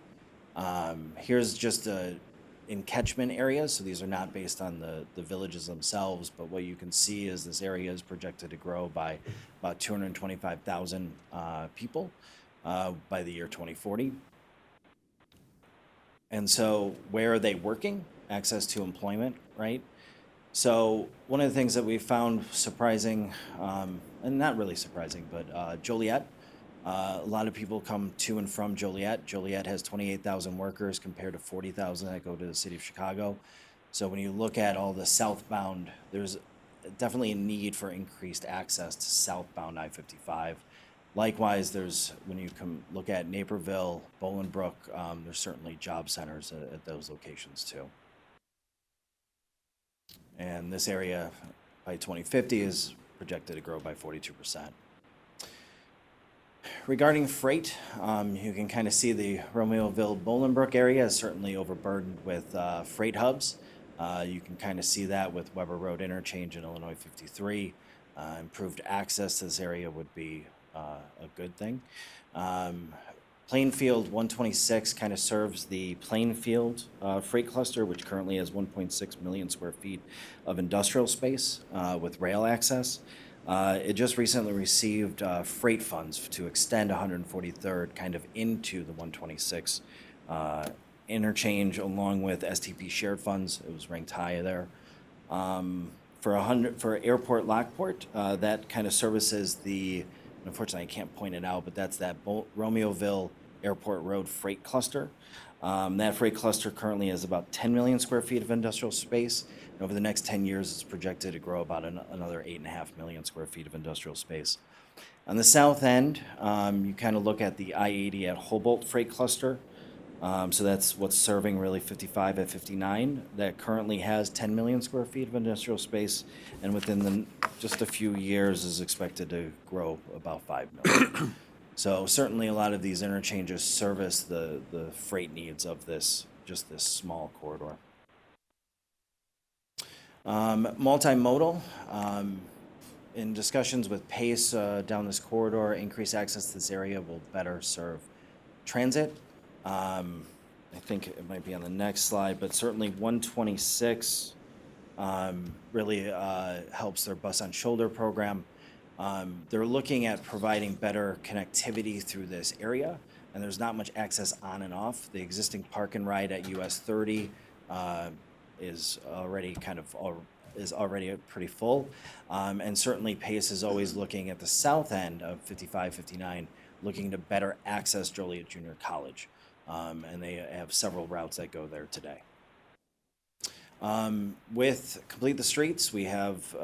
Here's just a in catchment areas, so these are not based on the villages themselves, but what you can see is this area is projected to grow by about 225,000 people by the year 2040. And so where are they working? Access to employment, right? So one of the things that we found surprising, and not really surprising, but Joliet, a lot of people come to and from Joliet. Joliet has 28,000 workers compared to 40,000 that go to the city of Chicago. So when you look at all the southbound, there's definitely a need for increased access to southbound I-55. Likewise, there's, when you come look at Naperville, Bolingbrook, there's certainly job centers at those locations too. And this area by 2050 is projected to grow by 42%. Regarding freight, you can kind of see the Romeoville Bolingbrook area is certainly overburdened with freight hubs. You can kind of see that with Weber Road interchange in Illinois 53. Improved access to this area would be a good thing. Plainfield 126 kind of serves the Plainfield freight cluster, which currently has 1.6 million square feet of industrial space with rail access. It just recently received freight funds to extend 143rd kind of into the 126 interchange along with STP shared funds. It was ranked high there. For Airport Lockport, that kind of services the, unfortunately I can't point it out, but that's that Romeoville Airport Road freight cluster. That freight cluster currently has about 10 million square feet of industrial space. And over the next 10 years, it's projected to grow about another 8.5 million square feet of industrial space. On the south end, you kind of look at the I-80 at Humboldt freight cluster. So that's what's serving really 55 at 59. That currently has 10 million square feet of industrial space, and within just a few years is expected to grow about 5 million. So certainly a lot of these interchanges service the freight needs of this small corridor. Multimodal. In discussions with PACE down this corridor, increased access to this area will better serve transit. I think it might be on the next slide, but certainly 126 really helps their bus on shoulder program. They're looking at providing better connectivity through this area, and there's not much access on and off. The existing park and ride at US 30 is already pretty full, and certainly PACE is always looking at the south end of 55, 59, looking to better access Joliet Junior College, and they have several routes that go there today. With Complete the Streets, we have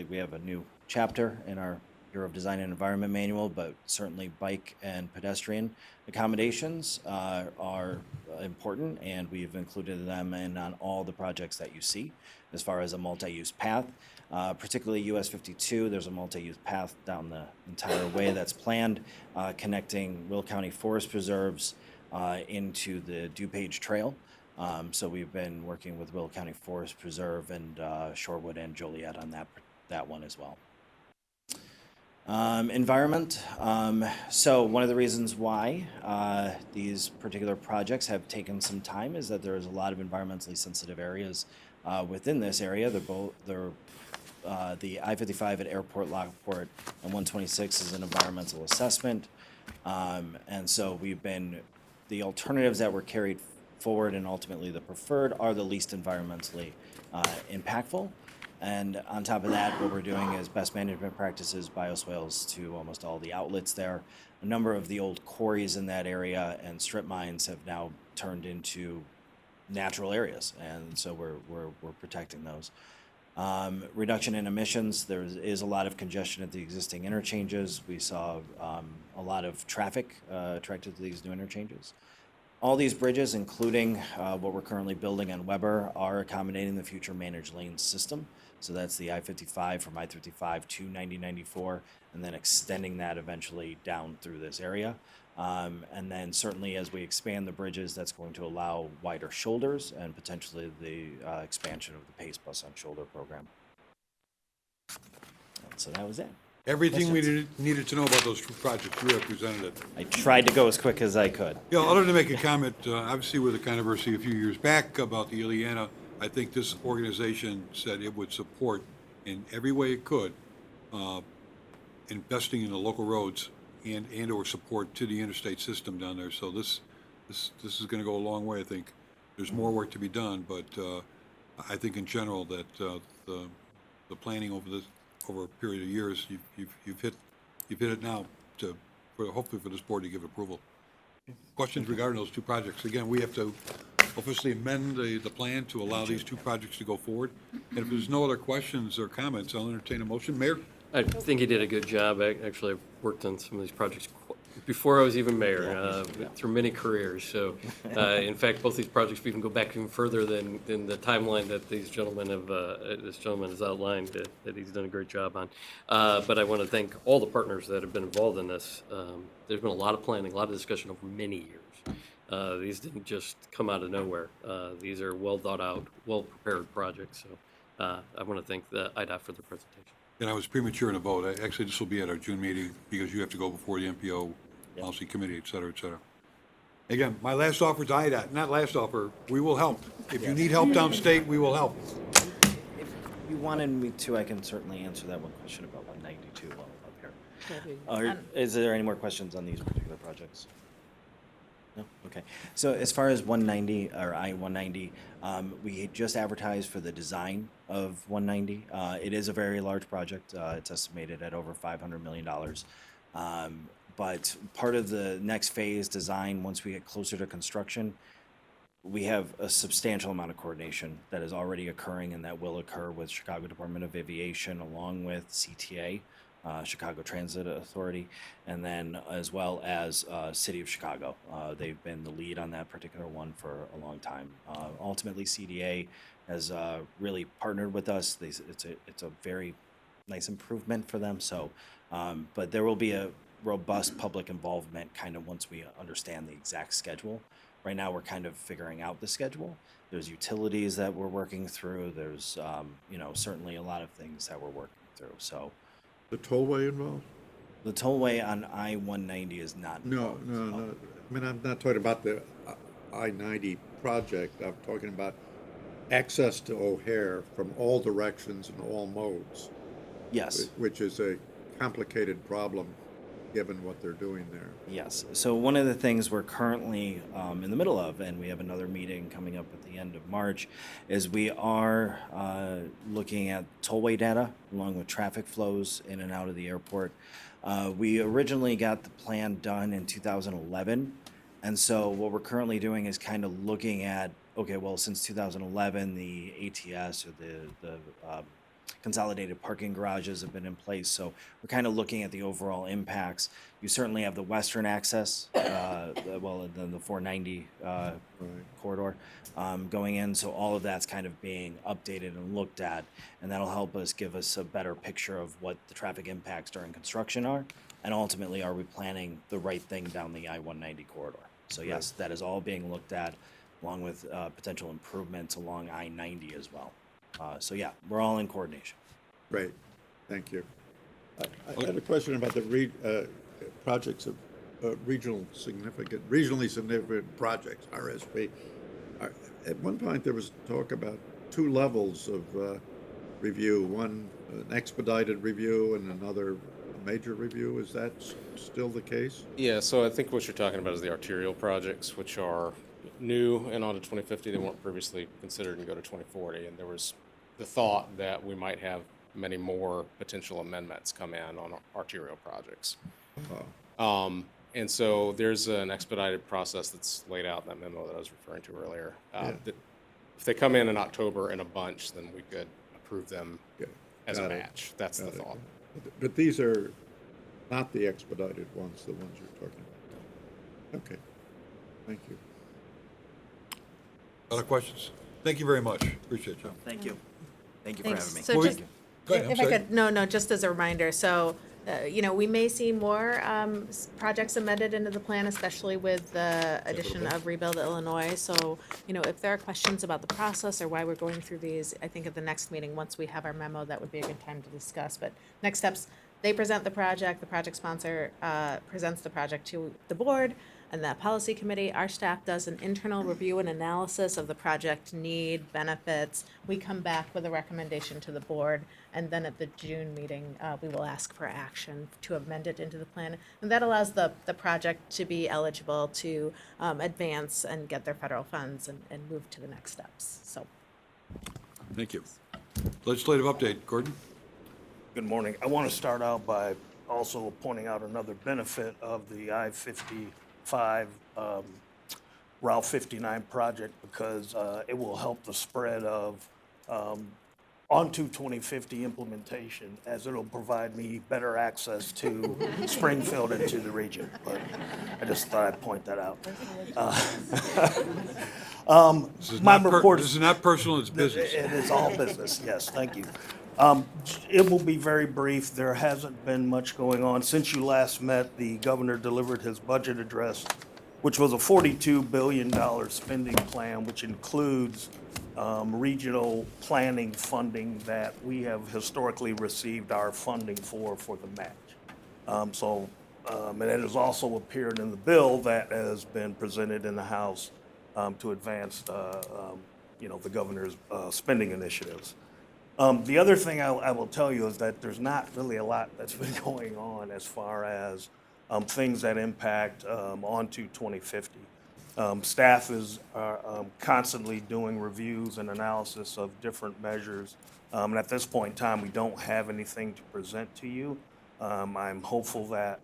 we have a new chapter in our Bureau of Design and Environment manual, but certainly bike and pedestrian accommodations are important, and we've included them on all the projects that you see as far as a multi-use path. Particularly US 52, there's a multi-use path down the entire way that's planned, connecting Will County Forest Preserves into the DuPage Trail. So we've been working with Will County Forest Preserve and Shorewood and Joliet on that one as well. Environment. So one of the reasons why these particular projects have taken some time is that there's a lot of environmentally sensitive areas within this area. They're the I-55 at Airport Lockport and 126 is an environmental assessment. And so the alternatives that were carried forward and ultimately the preferred are the least environmentally impactful. And on top of that, what we're doing is best management practices, bioswales to almost all the outlets there. A number of the old quarries in that area and strip mines have now turned into natural areas, and so we're protecting those. Reduction in emissions. There is a lot of congestion at the existing interchanges. We saw a lot of traffic attracted to these new interchanges. All these bridges, including what we're currently building on Weber, are accommodating the future managed lanes system. So that's the I-55 from I-35 to 9094, and then extending that eventually down through this area. And then certainly as we expand the bridges, that's going to allow wider shoulders and potentially the expansion of the PACE Bus on Shoulder program. And so that was it. Everything we Questions? needed to know about those two projects, you represented it. I tried to go as quick as I could. Yeah, other than make a comment, obviously with the controversy a few years back about the Ileana, I think this organization said it would support in every way it could, investing in the local roads and or support to the interstate system down there. So this is gonna go a long way, I think. There's more work to be done, but, I think in general that, the planning over a period of years, you've hit it now hopefully for this board to give approval. Questions regarding those two projects? Again, we have to officially amend the plan to allow these two projects to go forward. And if there's no other questions or comments, I'll entertain a motion. Mayor? I think he did a good job. Actually, I've worked on some of these projects before I was even mayor, through many careers. So, in fact, both these projects, we can go back even further than the timeline that these gentlemen have, this gentleman has outlined, that he's done a great job on. But I want to thank all the partners that have been involved in this. There's been a lot of planning, a lot of discussion over many years. These didn't just come out of nowhere. These are well thought out, well prepared projects. So, I want to thank the IDOT for their presentation. And I was premature in a vote. Actually, this will be at our June meeting because you have to go before the MPO policy committee, et cetera, et cetera. Again, my last offer to IDOT, not last offer, we will help. If you need help downstate, we will help. If you wanted me to, I can certainly answer that one question about 192 while up here. Is there any more questions on these particular projects? No? Okay. So as far as 190 or I-190, we had just advertised for the design of 190. It is a very large project. It's estimated at over $500 million. But part of the next phase design, once we get closer to construction, we have a substantial amount of coordination that is already occurring and that will occur with Chicago Department of Aviation along with CTA, Chicago Transit Authority, and then as well as City of Chicago. They've been the lead on that particular one for a long time. Ultimately, CDA has really partnered with us. It's a very nice improvement for them. So, but there will be a robust public involvement kind of once we understand the exact schedule. Right now, we're kind of figuring out the schedule. There's utilities that we're working through. There's, certainly a lot of things that we're working through. So, The tollway involved? the tollway on I-190 is not No. I mean, I'm not talking about the I-90 project. I'm talking about access to O'Hare from all directions and all modes. Yes. Which is a complicated problem, given what they're doing there. Yes. So one of the things we're currently in the middle of, and we have another meeting coming up at the end of March, is we are looking at tollway data along with traffic flows in and out of the airport. We originally got the plan done in 2011. And so what we're currently doing is kind of looking at, okay, well, since 2011, the ATS or the consolidated parking garages have been in place. So we're kind of looking at the overall impacts. You certainly have the western access, and then the 490 corridor going in. So all of that's kind of being updated and looked at, and that'll help us give us a better picture of what the traffic impacts during construction are, and ultimately, are we planning the right thing down the I-190 corridor? So yes, that is all being looked at, along with potential improvements along I-90 as well. So yeah, we're all in coordination. Great, thank you. I had a question about the projects of regionally significant projects, RSP. At one point, there was talk about two levels of review, one an expedited review and another major review. Is that still the case? Yeah, so I think what you're talking about is the arterial projects, which are new and on to 2050. They weren't previously considered and go to 2040. And there was the thought that we might have many more potential amendments come in on arterial projects. And so there's an expedited process that's laid out in that memo that I was referring to earlier. That if they come in October in a bunch, then we could approve them as a match. That's the thought. But these are not the expedited ones, the ones you're talking about. Okay, thank you. Other questions? Thank you very much. Appreciate you. Thank you. Thank you for having me. So just, Go ahead, I'm if I sorry. could, just as a reminder, so, we may see more projects amended into the plan, especially with the addition of Rebuild Illinois. So, if there are questions about the process or why we're going through these, I think at the next meeting, once we have our memo, that would be a good time to discuss. But next steps, they present the project sponsor presents the project to the board and that policy committee. Our staff does an internal review and analysis of the project need, benefits. We come back with a recommendation to the board, and then at the June meeting, we will ask for action to amend it into the plan. And that allows the project to be eligible to advance and get their federal funds and move to the next steps. So. Thank you. Legislative update, Gordon? Good morning. I want to start out by also pointing out another benefit of the I-55 Route 59 project, because it will help the spread of onto 2050 implementation, as it'll provide me better access to Springfield and to the region. But I just thought I'd point that out. This is My not report this is not personal, it's business. It is all business, yes, thank you. It will be very brief. There hasn't been much going on. Since you last met, the governor delivered his budget address, which was a $42 billion spending plan, which includes regional planning funding that we have historically received our funding for the match. And it has also appeared in the bill that has been presented in the House to advance, the governor's spending initiatives. The other thing I will tell you is that there's not really a lot that's been going on as far as things that impact onto 2050. Staff is constantly doing reviews and analysis of different measures. And at this point in time, we don't have anything to present to you. I'm hopeful that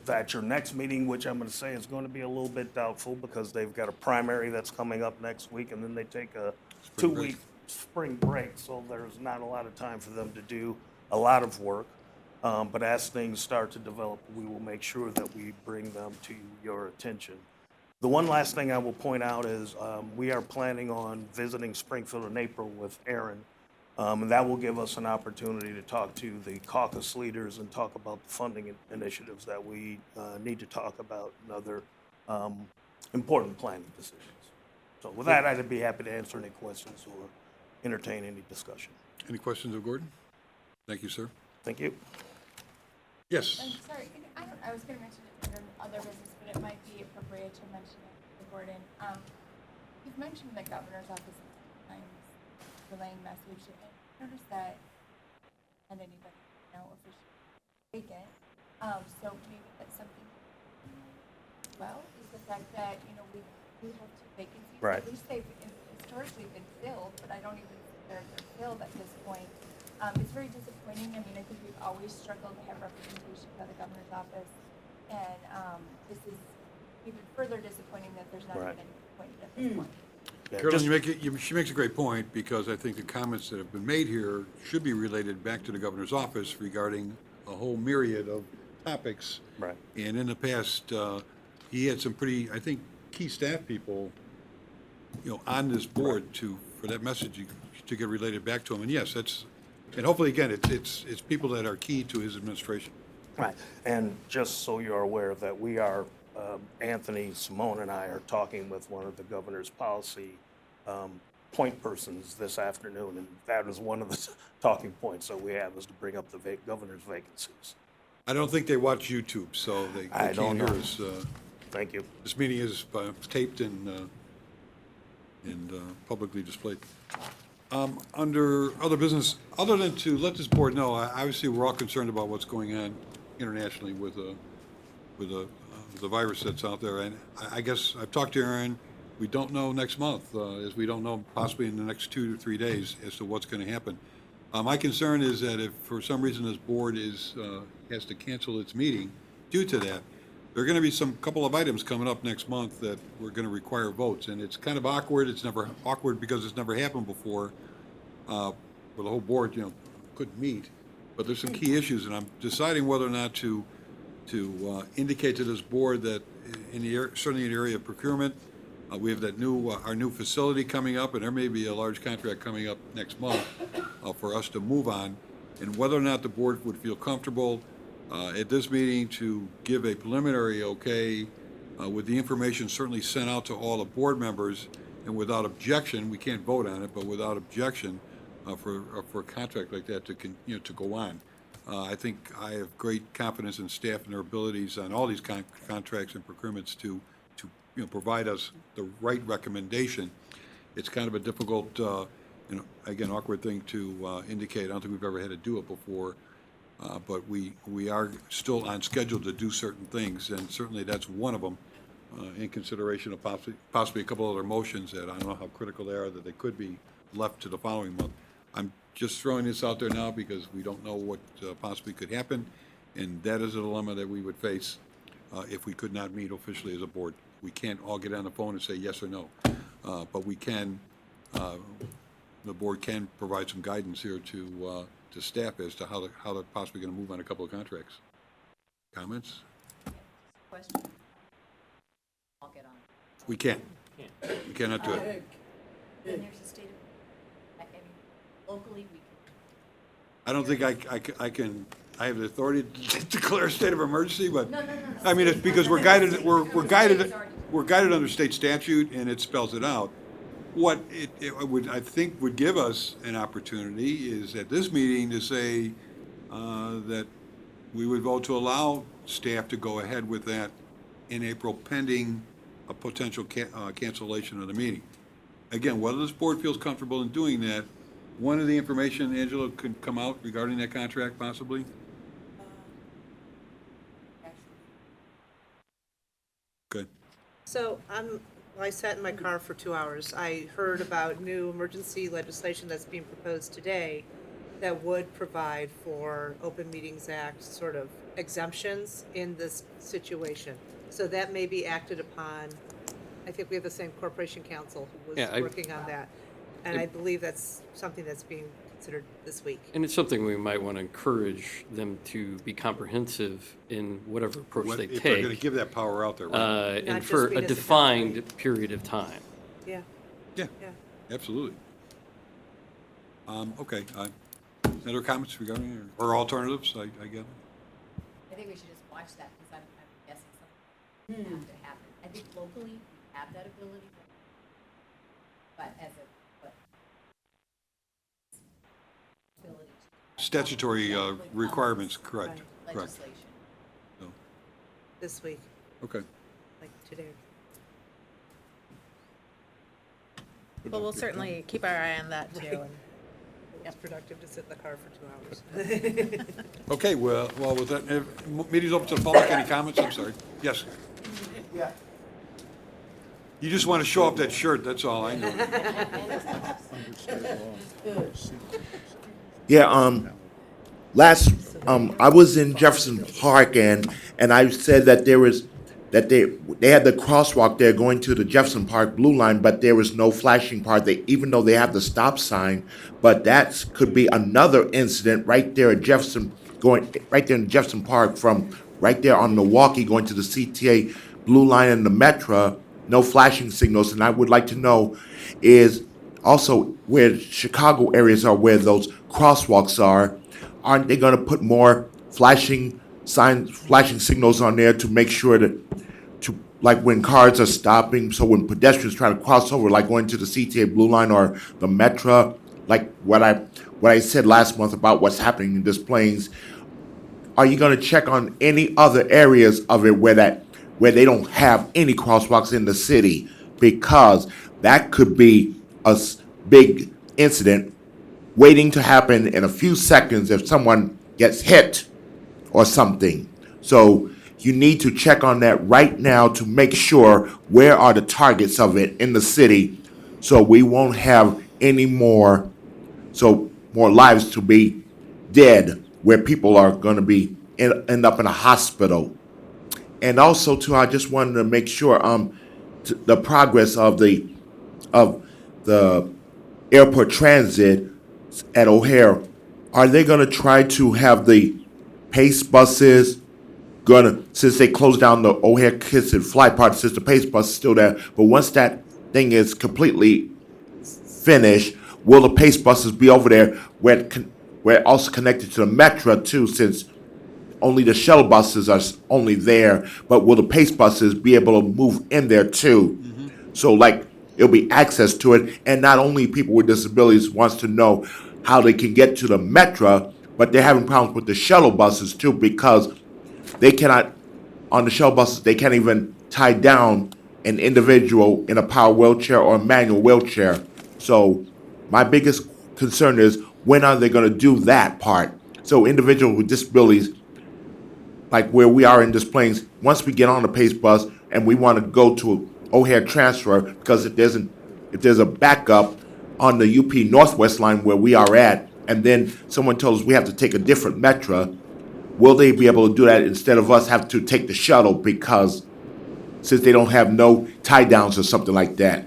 that your next meeting, which I'm going to say is going to be a little bit doubtful because they've got a primary that's coming up next week, and then they take a 2-week spring break, so there's not a lot of time for them to do a lot of work. But as things start to develop, we will make sure that we bring them to your attention. The one last thing I will point out is we are planning on visiting Springfield in April with Aaron. And that will give us an opportunity to talk to the caucus leaders and talk about the funding initiatives that we need to talk about and other important planning decisions. So with that, I'd be happy to answer any questions or entertain any discussion. Any questions of Gordon? Thank you, sir. Thank you. Yes. I'm sorry, I was going to mention it in other business, but it might be appropriate to mention it to Gordon. You've mentioned the governor's office times relaying message. I noticed that and anybody officially vacant. So maybe that's something. Well, is the fact that we have 2 vacancies. Right. At least they've historically been filled, but I don't even think they're filled at this point. It's very disappointing. I mean, I think we've always struggled to have representation by the governor's office, and this is even further disappointing that there's not Right. even any appointed at this point. Yeah, Carolyn, she makes a great point, because I think the comments that have been made here should be related back to the governor's office regarding a whole myriad of topics. Right. And in the past, he had some pretty, I think, key staff people, on this board for that message to get related back to him. And yes, and hopefully, again, it's people that are key to his administration. Right. And just so you're aware that we are, Anthony, Simone, and I are talking with one of the governor's policy point persons this afternoon, and that is one of the talking points that we have, is to bring up the governor's vacancies. I don't think they watch YouTube, so they I don't can't hear know. us. Thank you. This meeting is taped and publicly displayed. Under other business, other than to let this board know, obviously, we're all concerned about what's going on internationally with the virus that's out there. And I guess I've talked to Aaron. We don't know next month, as we don't know possibly in the next 2 to 3 days as to what's going to happen. My concern is that if for some reason this board has to cancel its meeting due to that, there are going to be some couple of items coming up next month that we're going to require votes, and it's kind of awkward. It's never awkward because it's never happened before, where the whole board, couldn't meet. But there's some key issues, and I'm deciding whether or not to indicate to this board that certainly in the area of procurement, we have that our new facility coming up, and there may be a large contract coming up next month for us to move on, and whether or not the board would feel comfortable at this meeting to give a preliminary okay with the information certainly sent out to all the board members, and without objection, we can't vote on it, but without objection for a contract like that to go on. I think I have great confidence in staff and their abilities on all these contracts and procurements to provide us the right recommendation. It's kind of a difficult, again, awkward thing to indicate. I don't think we've ever had to do it before. But we are still on schedule to do certain things, and certainly that's one of them, in consideration of possibly a couple other motions that I don't know how critical they are, that they could be left to the following month. I'm just throwing this out there now because we don't know what possibly could happen, and that is a dilemma that we would face if we could not meet officially as a board. We can't all get on the phone and say yes or no, but we can, the board can provide some guidance here to staff as to how they're possibly going to move on a couple of contracts. Comments? Question. I'll get on. We can't. We cannot do it. Then there's a state of, I mean, locally, we can. I don't think I have the authority to declare a state of emergency, but, No. I mean, it's because we're guided under state statute, and it spells it out. What it would, I think, would give us an opportunity is at this meeting to say that we would vote to allow staff to go ahead with that in April pending a potential cancellation of the meeting. Again, whether this board feels comfortable in doing that, one of the information, Angela, could come out regarding that contract possibly? Good. So I sat in my car for 2 hours. I heard about new emergency legislation that's being proposed today that would provide for Open Meetings Act sort of exemptions in this situation. So that may be acted upon. I think we have the same corporation counsel who was working on that. And I believe that's something that's being considered this week. And it's something we might want to encourage them to be comprehensive in whatever approach they If they're take. going to give that power out there, right? And for a defined period of time. Yeah. Yeah, absolutely. Okay, other comments regarding, or alternatives, I gather? I think we should just watch that because I'm guessing something will have to happen. I think locally, we have that ability, but as a, ability to. Statutory requirements, correct, Right. correct. Legislation. So, This week, okay. like today. Well, we'll certainly keep our eye on that too. and- It's productive to sit in the car for 2 hours. Okay, well, with that, meeting's open to the public. Any comments? I'm sorry. Yes. Yeah. You just want to show off that shirt, that's all I know. Yeah, I was in Jefferson Park and I said that they had the crosswalk there going to the Jefferson Park Blue Line, but there was no flashing part. Even though they have the stop sign, but that could be another incident right there at Jefferson, going right there in Jefferson Park from right there on Milwaukee going to the CTA Blue Line and the Metro, no flashing signals. And I would like to know is also where Chicago areas are where those crosswalks are, aren't they going to put more flashing signs, flashing signals on there to make sure that, like when cars are stopping, so when pedestrians try to cross over, like going to the CTA Blue Line or the Metro, like what I said last month about what's happening in Des Plaines, are you going to check on any other areas of it where they don't have any crosswalks in the city? Because that could be a big incident waiting to happen in a few seconds if someone gets hit or something. So you need to check on that right now to make sure where are the targets of it in the city so we won't have any more lives to be dead where people are going to be end up in a hospital. And also too, I just wanted to make sure the progress of the airport transit at O'Hare, are they going to try to have the PACE buses since they closed down the O'Hare Kiss and Fly part, since the PACE bus is still there, but once that thing is completely finished, will the PACE buses be over there where it also connected to the Metro too, since only the shuttle buses are only there, but will the PACE buses be able to move in there too? Mm-hmm. So like it'll be access to it, and not only people with disabilities wants to know how they can get to the Metro, but they're having problems with the shuttle buses too because they cannot, on the shuttle buses, they can't even tie down an individual in a power wheelchair or a manual wheelchair. So my biggest concern is when are they going to do that part? So individuals with disabilities, like where we are in Des Plaines, once we get on the Pace bus and we want to go to O'Hare transfer, because if there's a backup on the UP Northwest line where we are at, and then someone tells us we have to take a different Metra, will they be able to do that instead of us have to take the shuttle because since they don't have no tie downs or something like that?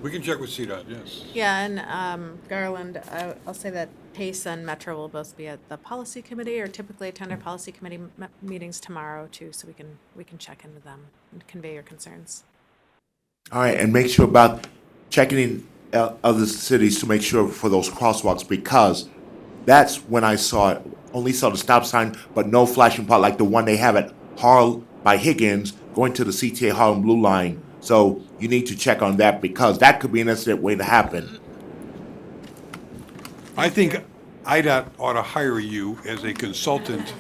We can check with CDOT, yes. Yeah, and Garland, I'll say that PACE and Metro will both be at the policy committee or typically attend our policy committee meetings tomorrow too, so we can check in with them and convey your concerns. All right, and make sure about checking in other cities to make sure for those crosswalks, because that's when I only saw the stop sign, but no flashing part like the one they have at Harl by Higgins going to the CTA Harlem Blue Line. So you need to check on that because that could be an incident waiting to happen. I think IDOT ought to hire you as a consultant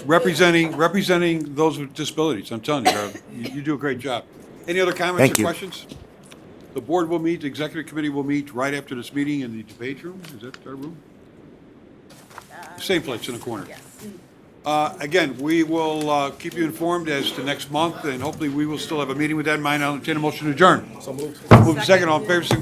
representing those with disabilities. I'm telling you, you do a great job. Any other comments Thank or you. questions? The board will meet, the executive committee will meet right after this meeting in the debate room. Is that our room? Same place in the corner. Again, we will keep you informed as to next month, and hopefully we will still have a meeting with that in mind. I'll entertain a motion to adjourn. So moved. Move second, all in favor,